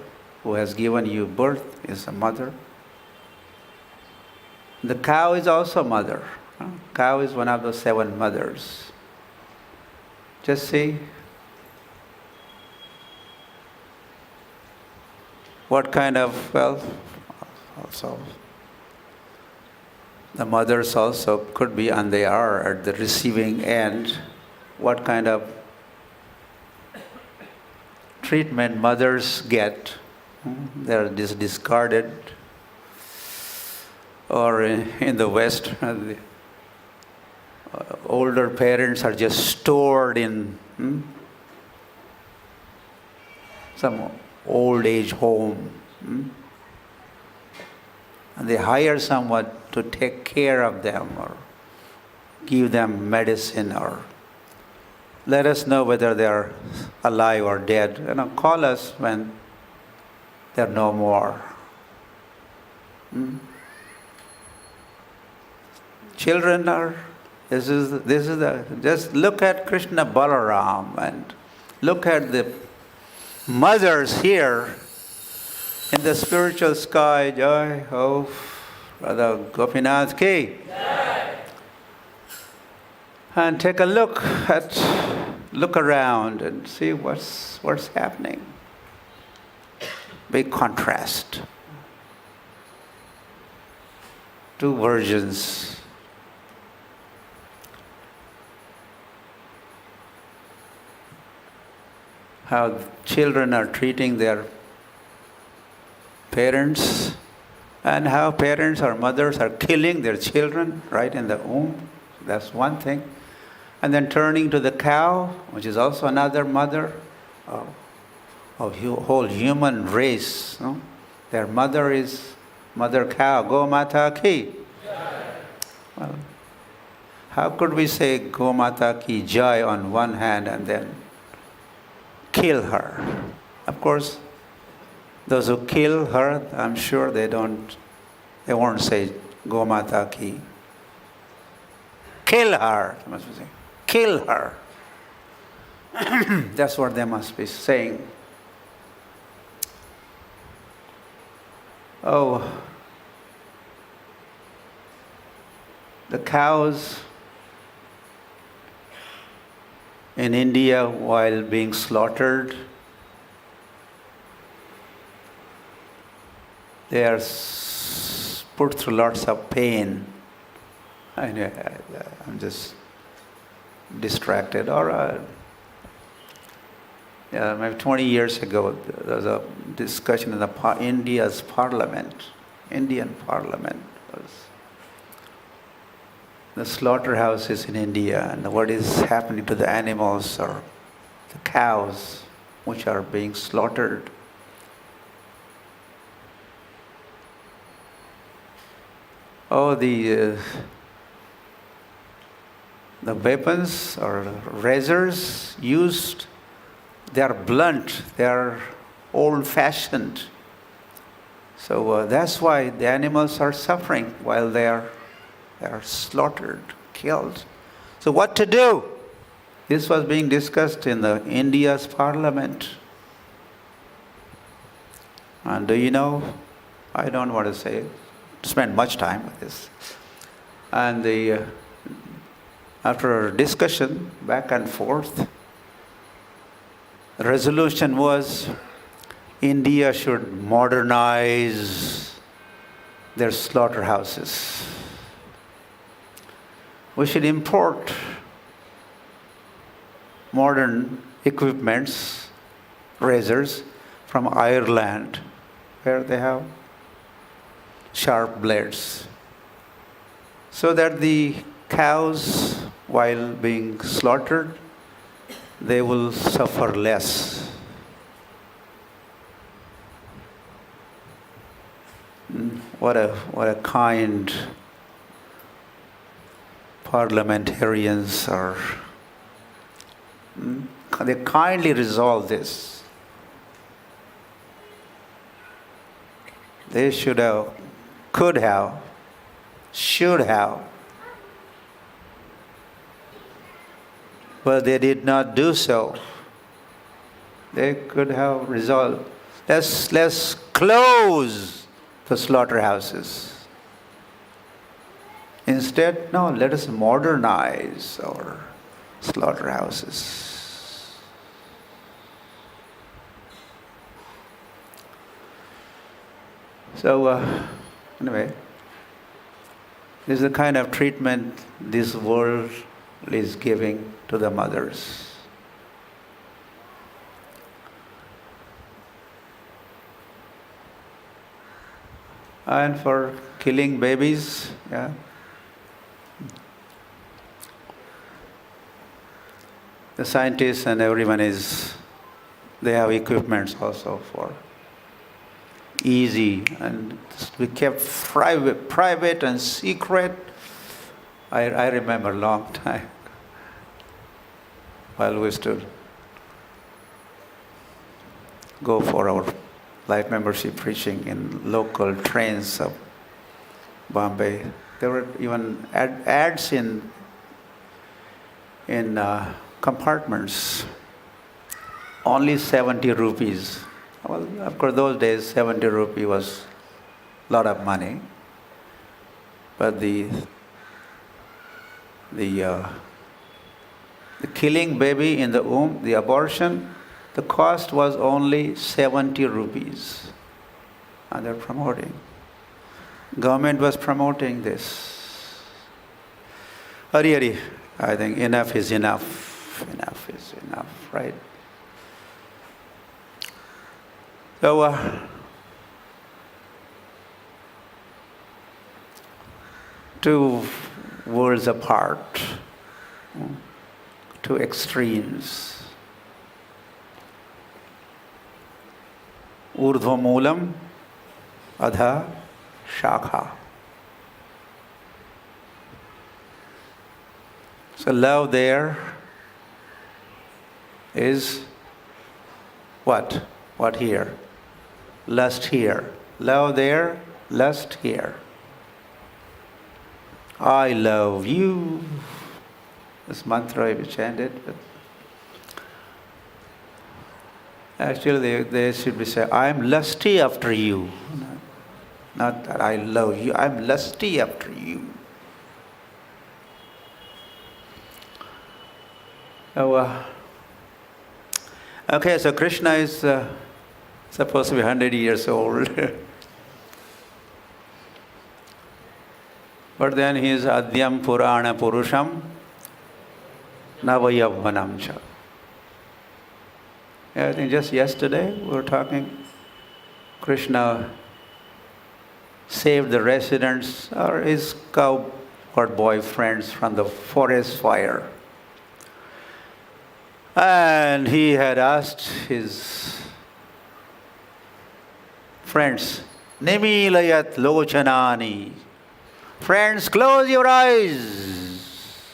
who has given you birth is a mother. The cow is also a mother. Cow is one of the 7 mothers. Just see, What kind of, well, also, the mothers also could be, and they are at the receiving end, what kind of treatment mothers get. They're discarded. Or in the West, the older parents are just stored in some old age home. And they hire someone to take care of them or give them medicine or let us know whether they are alive or dead. Call us when they're no more. Children are, this is the, just look at Krishna Balaram and look at the mothers here in the spiritual sky. Joy, oh, Brother Gopinath Ki. And take a look around and see what's happening. Big contrast. Two virgins. How children are treating their parents, and how parents or mothers are killing their children right in the womb. That's one thing. And then turning to the cow, which is also another mother of whole human race. No? Their mother is Mother Cow, Go Mata Ki. Well, how could we say Go Mata Ki Jai on one hand and then kill her? Of course, those who kill her, I'm sure they won't say Go Mata Ki. Kill her, they must be saying. Kill her. That's what they must be saying. Oh, the cows in India while being slaughtered, they are put through lots of pain. I'm just distracted. Or maybe 20 years ago, there was a discussion in India's parliament. Indian parliament was the slaughterhouses in India and what is happening to the animals or the cows which are being slaughtered. Oh, the weapons or razors used, they are blunt, they are old-fashioned. So that's why the animals are suffering while they are slaughtered, killed. So what to do? This was being discussed in India's parliament. And do you know, I don't want to spend much time with this. And after a discussion back and forth, the resolution was India should modernize their slaughterhouses. We should import modern equipments, razors, from Ireland, where they have sharp blades, so that the cows, while being slaughtered, they will suffer less. What a kind parliamentarians are. They kindly resolve this. They should have, could have, should have, but they did not do so. They could have resolved, let's close the slaughterhouses. Instead, no, let us modernize our slaughterhouses. So, anyway, this is the kind of treatment this world is giving to the mothers. And for killing babies, yeah. The scientists and everyone they have equipments also for easy, and we kept private and secret. I remember a long time while we used to go for our life membership preaching in local trains of Bombay. There were even ads in compartments. Only 70 rupees. Well, of course, those days 70 rupee was a lot of money. But the killing baby in the womb, the abortion, the cost was only 70 rupees. And they're promoting. Government was promoting this. Hari, I think enough is enough. Enough is enough, right? So, two worlds apart, two extremes. Urdhva moolam, adha shakha. So love there is what? What here? Lust here. Love there, lust here. I love you. This mantra we chanted, but actually they should be saying, I'm lusty after you. Not that I love you, I'm lusty after you. Oh, okay, so Krishna is supposed to be 100 years old. But then he is Adyam Purana Purusham Navayavvanam cha. I think just yesterday we were talking, Krishna saved the residents or his cowherd boyfriends from the forest fire. And he had asked his friends, Nimilayat Lochanani. Friends, close your eyes.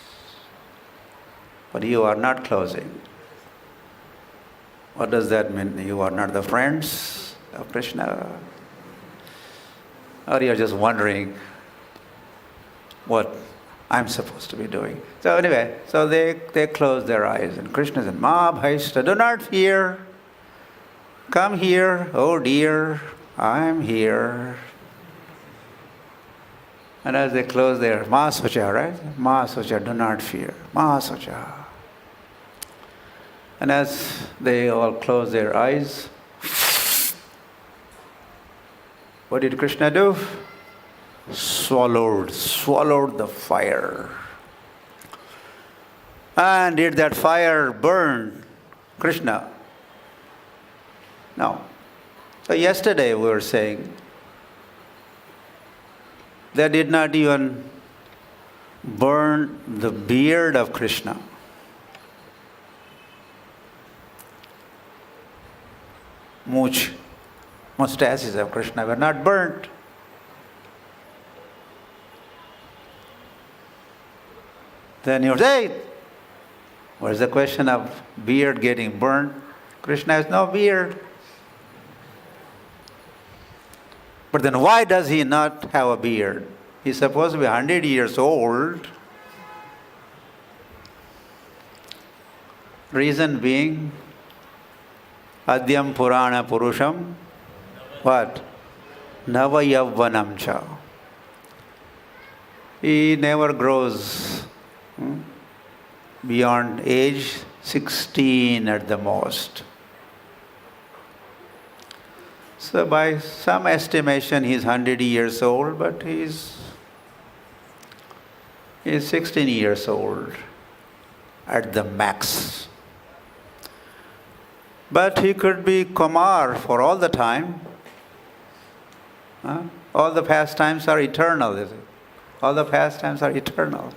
But you are not closing. What does that mean? You are not the friends of Krishna? Or you are just wondering what I'm supposed to be doing. So anyway, so they closed their eyes. And Krishna said, Ma Bhaishta, do not fear. Come here, oh dear, I'm here. And as they close their Ma Socha, right? Ma Socha, do not fear. Ma Socha. And as they all close their eyes, what did Krishna do? Swallowed the fire. And did that fire burn Krishna? No. So yesterday we were saying, they did not even burn the beard of Krishna. Mustaches of Krishna were not burnt. Then you say, where's the question of beard getting burnt? Krishna has no beard. But then why does he not have a beard? He's supposed to be 100 years old. Reason being, Adyam Purana Purusham, what? Navayavvanam cha. He never grows beyond age 16 at the most. So by some estimation, he's 100 years old, but he's 16 years old at the max. But he could be Kumar for all the time. All the pastimes are eternal, is it? All the pastimes are eternal.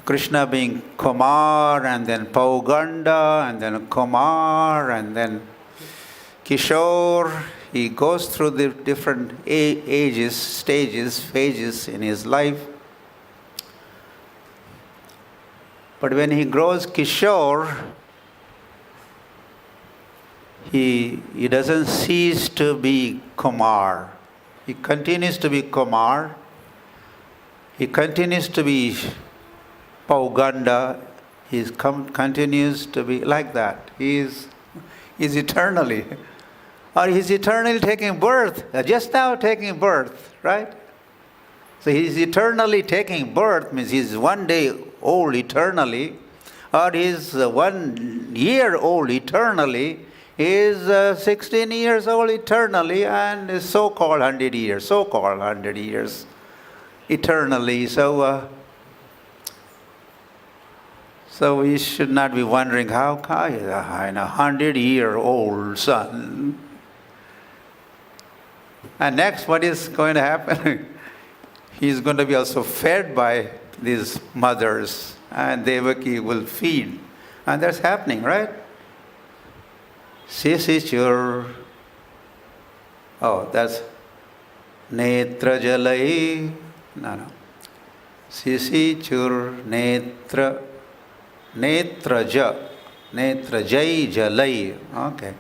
Krishna being Kumar, and then Pauganda, and then Kumar, and then Kishore. He goes through the different ages, stages, phases in his life. But when he grows Kishore, he doesn't cease to be Kumar. He continues to be Kumar. He continues to be Pauganda. He continues to be like that. He's eternally. Or he's eternally taking birth. Just now taking birth, right? So he's eternally taking birth, means he's 1 day old eternally. Or he's 1 year old eternally. Is 16 years old eternally, and is so-called 100 years, eternally. So we should not be wondering how can a 100-year-old son. And next, what is going to happen? He's going to be also fed by these mothers, and Devaki will feed. And that's happening, right? Sisichur. Oh, that's Netra Jalai. No. Sisichur Netra Ja. Netra Jai Jalai. Okay.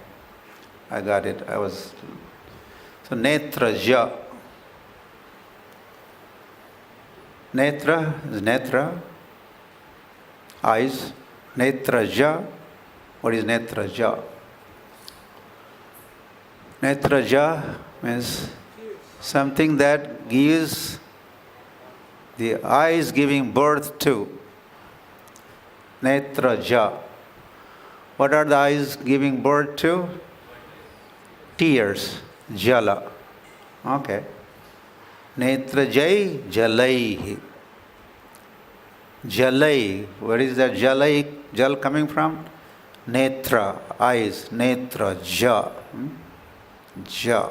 I got it. So Netra Ja. Netra is Netra. Eyes. Netra Ja. What is Netra Ja? Netraja means something that gives the eyes giving birth to. Netraja. What are the eyes giving birth to? Tears. Jala. Okay. Netrajai Jalai. Jalai. Where is that Jalai? Jal coming from? Netra. Eyes. Netraja. Ja.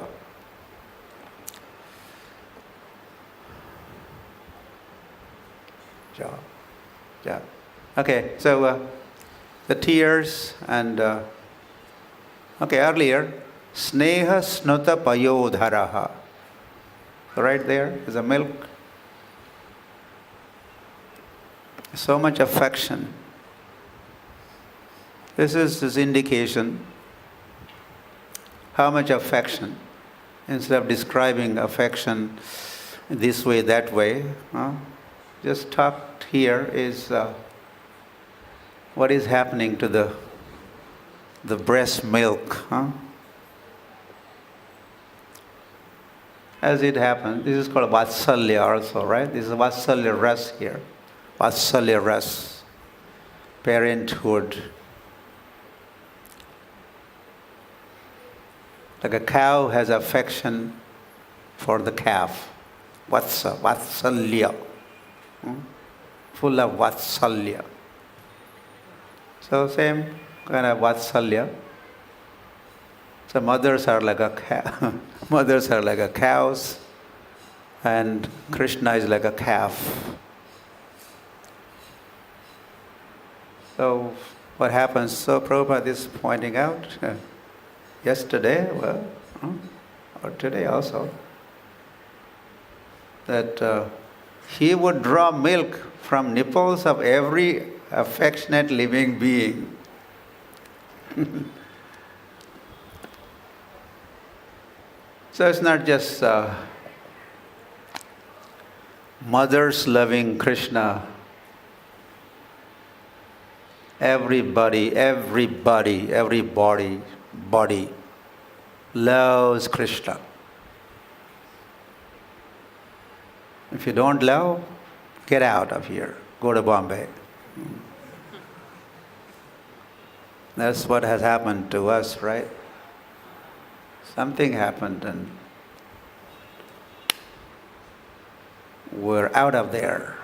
Ja. Ja. Okay, so the tears and earlier, Sneha Snuta Payodharaha. Right there is a milk. So much affection. This is his indication. How much affection? Instead of describing affection this way, that way, just talked here is what is happening to the breast milk. As it happens, this is called Vatsalya also, right? This is Vatsalya ras here. Vatsalya ras, parenthood. Like a cow has affection for the calf. Vatsalya. Full of Vatsalya. So same kind of Vatsalya. So mothers are like a cows, and Krishna is like a calf. So what happens? So Prabhupada is pointing out yesterday, or today also, that he would draw milk from nipples of every affectionate living being. So it's not just mothers loving Krishna. Everybody loves Krishna. If you don't love, get out of here. Go to Bombay. That's what has happened to us, right? Something happened and we're out of there.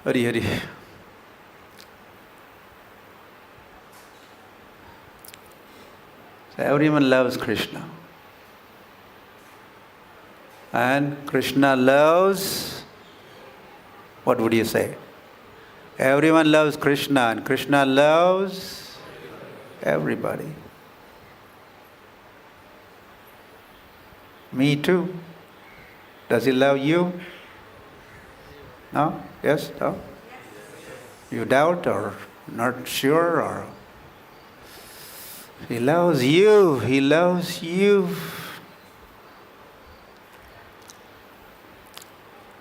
Hari Hari. So everyone loves Krishna. And Krishna loves, what would you say? Everyone loves Krishna and Krishna loves everybody. Me too. Does he love you? No? Yes? No? You doubt or not sure or? He loves you. He loves you.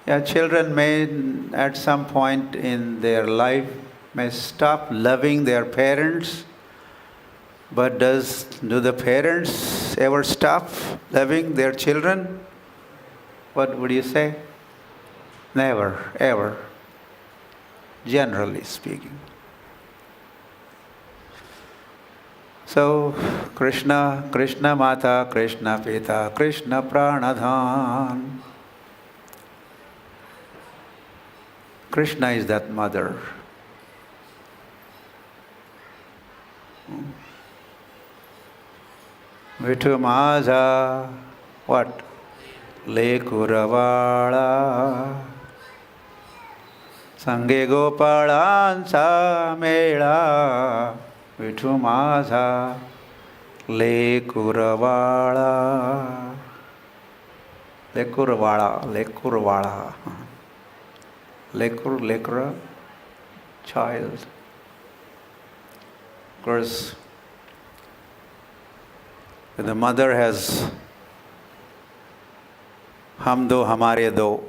Yeah, children may at some point in their life may stop loving their parents, but do the parents ever stop loving their children? What would you say? Never, ever, generally speaking. So, Krishna, Krishna Mata, Krishna Pita, Krishna Pranadhan. Krishna is that mother. Vithu Maza, what? Lekuravala. Sange Gopalansa Mela. Vithu Maza, Lekuravala. Lekurvala. Lekura, child. Of course, the mother has hum do, hamare do.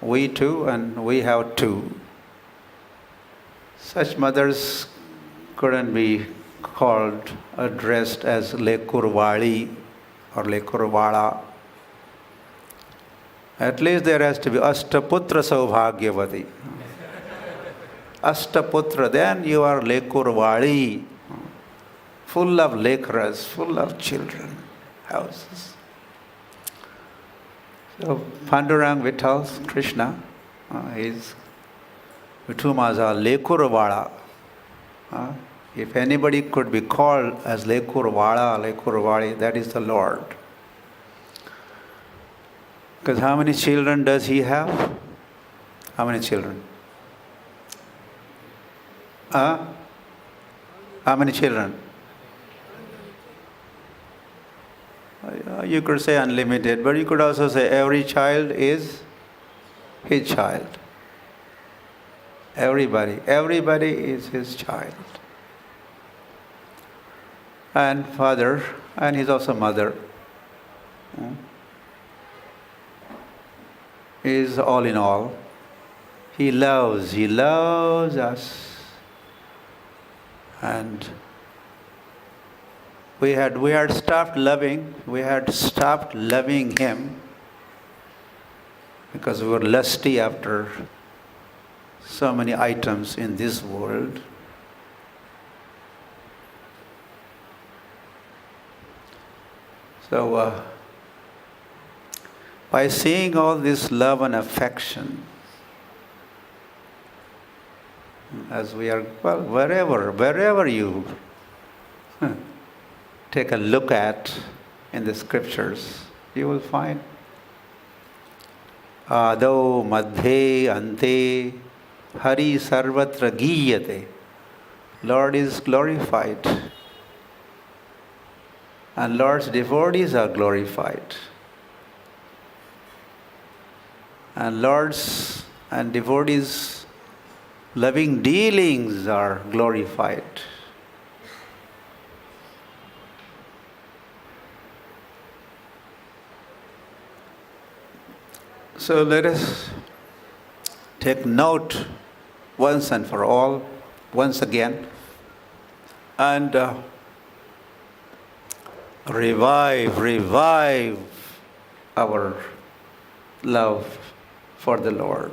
We too, and we have two. Such mothers couldn't be called, addressed as Lekurvali or Lekurvala. At least there has to be Ashtaputra Saubhagyavati. Ashtaputra, then you are Lekurvali, full of lekras, full of children, houses. So Pandurang Vitthal, Krishna, is Vithumaza Lekurvala. If anybody could be called as Lekurvala, Lekurvali, that is the Lord. Because how many children does he have? How many children? How many children? You could say unlimited, but you could also say every child is his child. Everybody is his child. And father, and he's also mother. Is all in all. He loves us. And we had stopped loving him because we were lusty after so many items in this world. So by seeing all this love and affection, as we are, well, wherever you take a look at in the scriptures, you will find Ado Madhe Ante Hari Sarvatra Giyate. Lord is glorified. And Lord's devotees are glorified. And Lord's and devotees' loving dealings are glorified. So let us take note once and for all, once again, and revive our love for the Lord.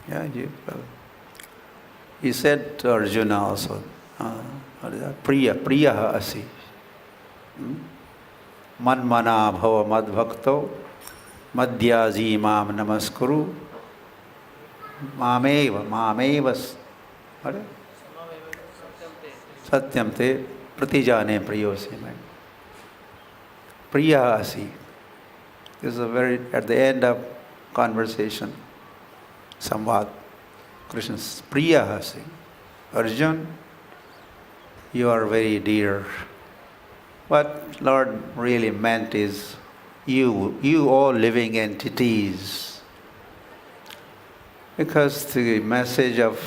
Yeah, you. He said to Arjuna also, what is that? Priyaha asi. Manmana bhava madbhakto madhyaji mam namaskuru mameva what is it? Satyam te pratijane priyosi mai. Priyaha asi. This is at the end of conversation. Samvad. Krishna says, Priyaha asi. Arjun, you are very dear. What Lord really meant is, you all living entities. Because the message of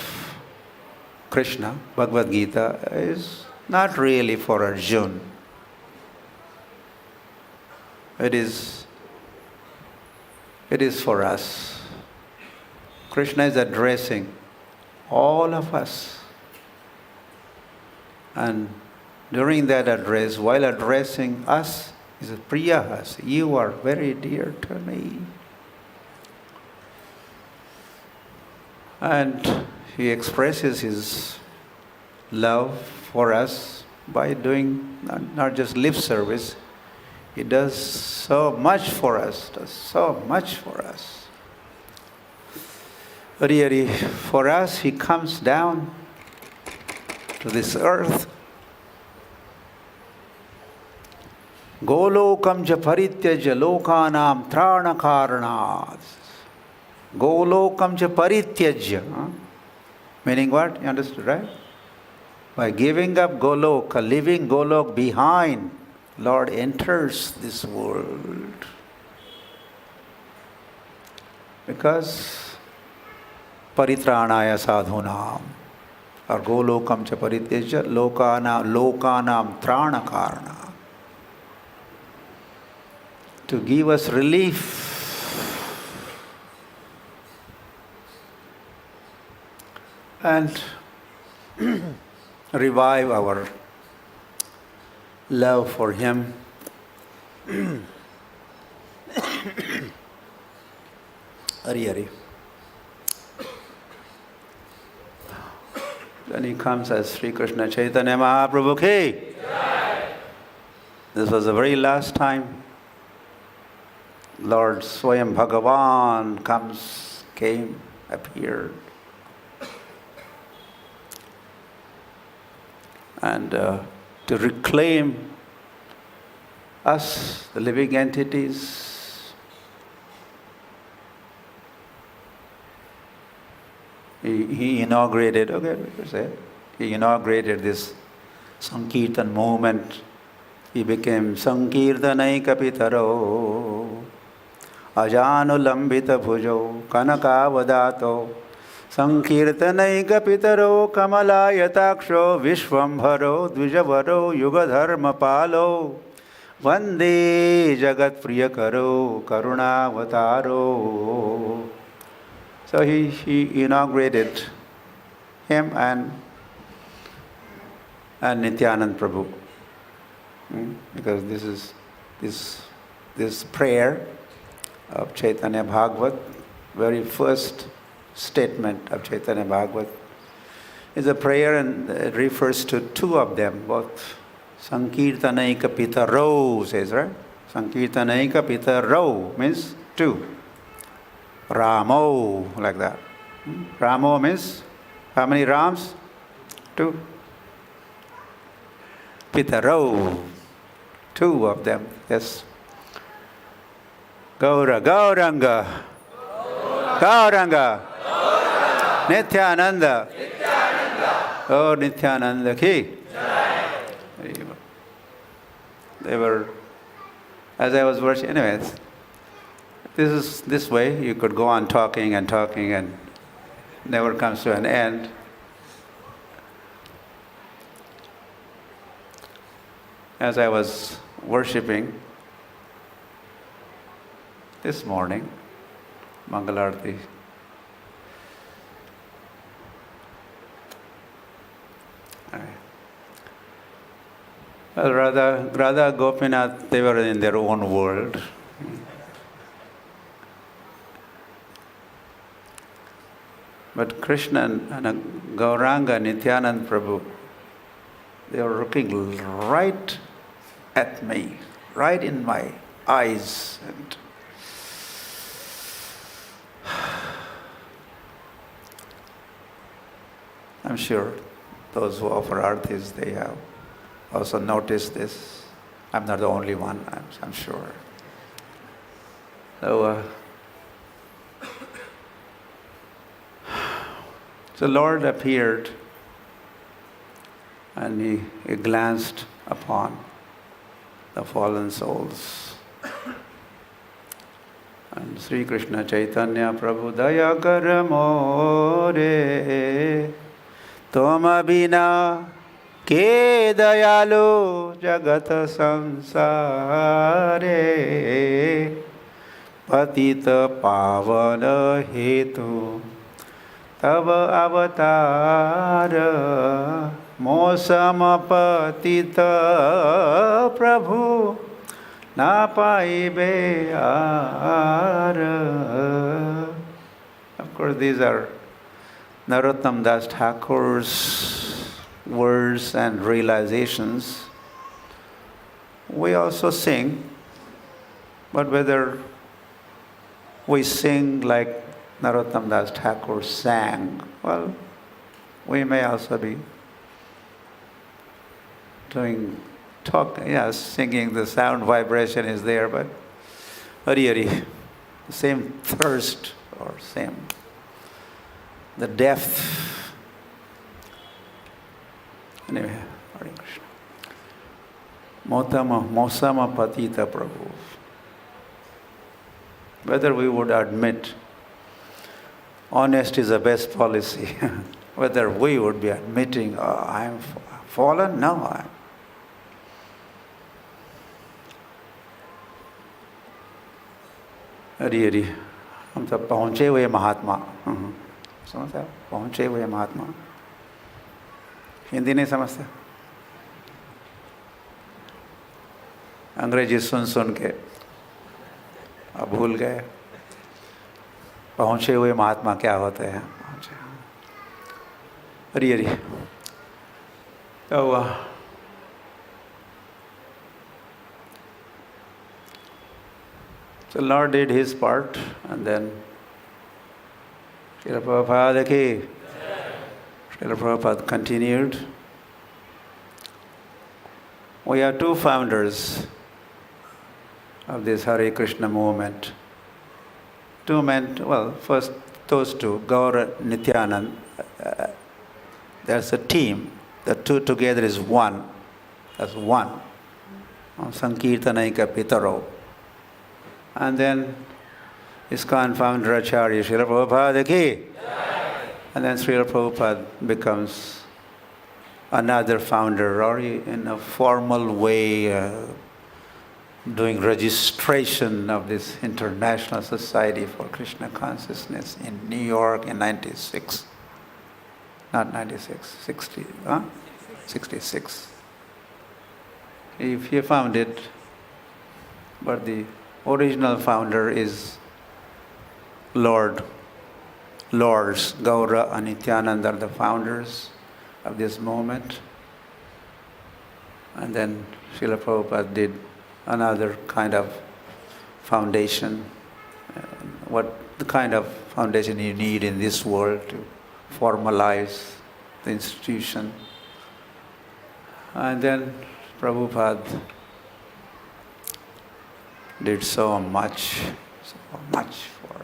Krishna, Bhagavad Gita, is not really for Arjun. It is for us. Krishna is addressing all of us. And during that address, while addressing us, he says, Priyahas, you are very dear to me. And he expresses his love for us by doing not just lip service. He does so much for us, Hari, for us, he comes down to this earth. Golokam cha parityajya lokanam trana karanat. Golokam cha parityajya. Meaning what? You understood, right? By giving up Goloka, leaving Golok behind, Lord enters this world. Because paritranaya sadhunam, or golokam cha parityajya lokanam trana karana, to give us relief. And revive our love for him. Hari. Then he comes as Sri Krishna Chaitanya Mahaprabhu ki. This was the very last time Lord Swayam Bhagavan appeared. And to reclaim us, the living entities, he inaugurated this Sankirtan movement. He became Sankirtanaika Pitaro Ajanulambita Bhujo Kanakavadato Sankirtanaika Pitaro Kamalayataksho Vishwambharo Dvijavaro Yugadharma Palo Vande Jagat Priyakaro Karunavataro. So he inaugurated him and Nityanand Prabhu. Because this prayer of Chaitanya Bhagavat, very first statement of Chaitanya Bhagavat, is a prayer and it refers to two of them, both Sankirtanaika Pitaro says, right? Sankirtanaika Pitaro means two. Ramo, like that. Ramo means how many Rams? Two. Pitaro, two of them, yes. Gauranga. Nityananda. Oh, Nityananda ki. They were, as I was worshiping, anyways, this way you could go on talking and never comes to an end. As I was worshiping this morning, Mangalarti, well, Radha Gopinath, they were in their own world. But Krishna and Gauranga Nityanand Prabhu, they were looking right at me, right in my eyes. And I'm sure those who offer artis, they have also noticed this. I'm not the only one, I'm sure. So, the Lord appeared and he glanced upon the fallen souls. And Sri Krishna Chaitanya Prabhu Daya Kar More Toma Bina Ke Dayalu Jagat Sansare Patita Pavana Hetu Tava Avatara Mosamapatita Prabhu Na Paibe Ara. Of course, these are Narottam Das Thakur's words and realizations. We also sing, but whether we sing like Narottam Das Thakur sang, well, we may also be singing, the sound vibration is there, but the same thirst or same, the depth. Anyway, Hare Krishna. Mosama Patita Prabhu. Whether we would admit honest is the best policy, whether we would be admitting, I'm fallen? No, हरी हम तो पहुँचे हुए महात्मा समझते हो पहुँचे हुए महात्मा हिंदी नहीं समझते अंग्रेजी सुन के अब भूल गए पहुँचे हुए महात्मा क्या होते हैं हरी तो So Lord did his part, and then Srila Prabhupada continued. We have two founders of this Hare Krishna movement. Two men, well, first those two, Gaura Nityanand, there's a team. The two together is one. That's one. Sankirtanaika Pitaro. And then ISKCON founder Acharya Srila Prabhupada ki. And then Srila Prabhupada becomes another founder, or in a formal way doing registration of this International Society for Krishna Consciousness in New York in 96. Not 96, 60, 66. He founded, but the original founder is Lords Gaura and Nityananda are the founders of this movement. And then Srila Prabhupada did another kind of foundation. What the kind of foundation you need in this world to formalize the institution. And then Prabhupada did so much for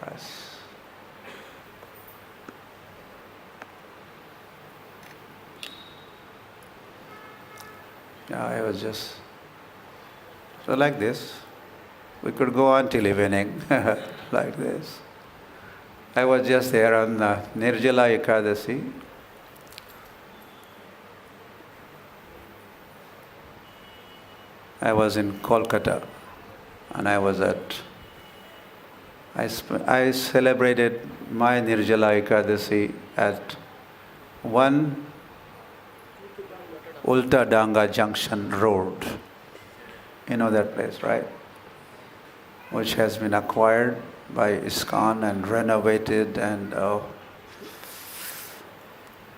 us. Yeah, I was just so like this. We could go on till evening like this. I was just there on Nirjala Ekadasi. I was in Kolkata. And I celebrated my Nirjala Ekadasi at 1 Ulta Danga Junction Road. You know that place, right? Which has been acquired by ISKCON and renovated, and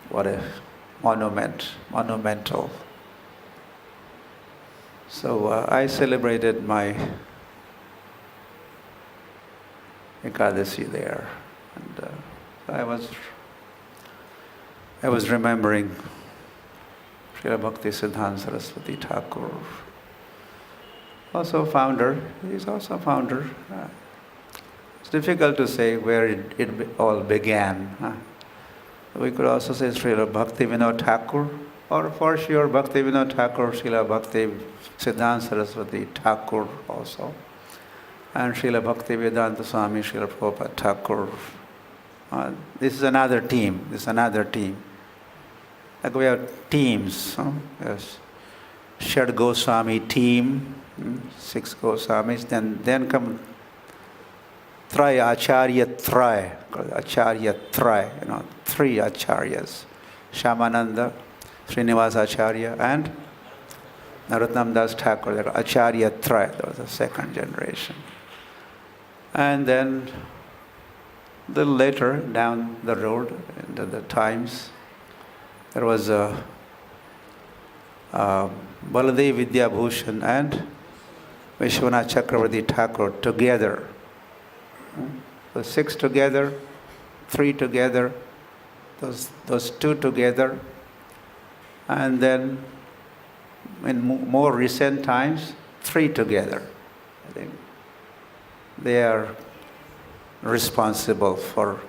what a monumental. So I celebrated my Ekadasi there, and I was remembering Srila Bhakti Siddhanta Saraswati Thakur, also founder. He's also founder. It's difficult to say where it all began. We could also say Srila Bhakti Vinod Thakur, or for sure Bhakti Vinod Thakur, Srila Bhakti Siddhanta Saraswati Thakur also, and Srila Bhakti Vedanta Swami, Srila Prabhupada Thakur. This is another team. Like we have teams. Yes. Shad Goswami team, 6 Goswamis. Then come Acharya Tray, 3 Acharyas. Shamananda, Srinivasa Acharya, and Narottam Das Thakur. They're Acharya Tray, that was the second generation. And then a little later, down the road, into the times, there was Baladev Vidya Bhushan and Vishwanath Chakravarti Thakur together. The 6 together, 3 together, those 2 together, and then in more recent times, 3 together. I think they are responsible for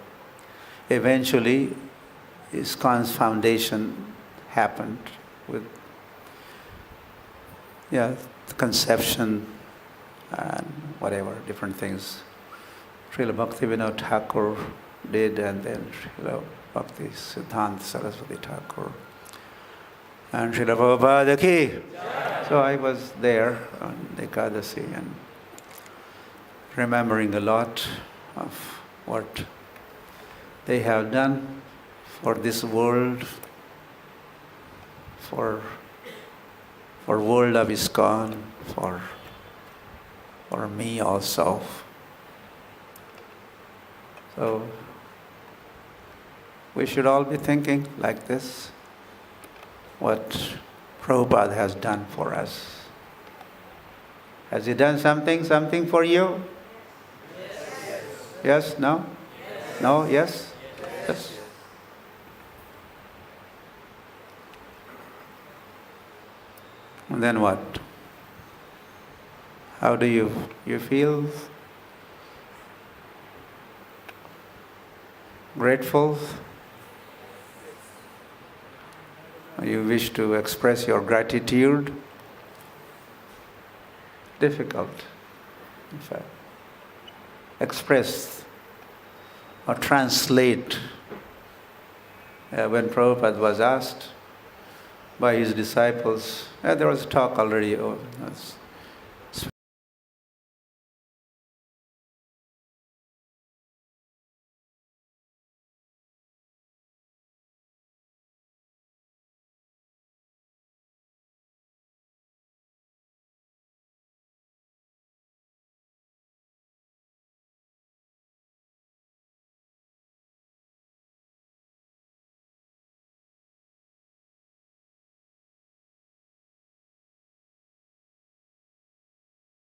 eventually ISKCON's foundation happened with the conception and whatever, different things. Srila Bhakti Vinod Thakur did, and then Srila Bhakti Siddhanta Saraswati Thakur, and Srila Prabhupada ki. So I was there on Ekadasi and remembering a lot of what they have done for this world, for world of ISKCON, for me also. So we should all be thinking like this, what Prabhupada has done for us. Has he done something for you? Yes? Yes? No? Yes. No? Yes? Yes. And then what? How do you feel? Grateful? You wish to express your gratitude? Difficult, in fact. Express or translate. When Prabhupada was asked by his disciples, there was talk already,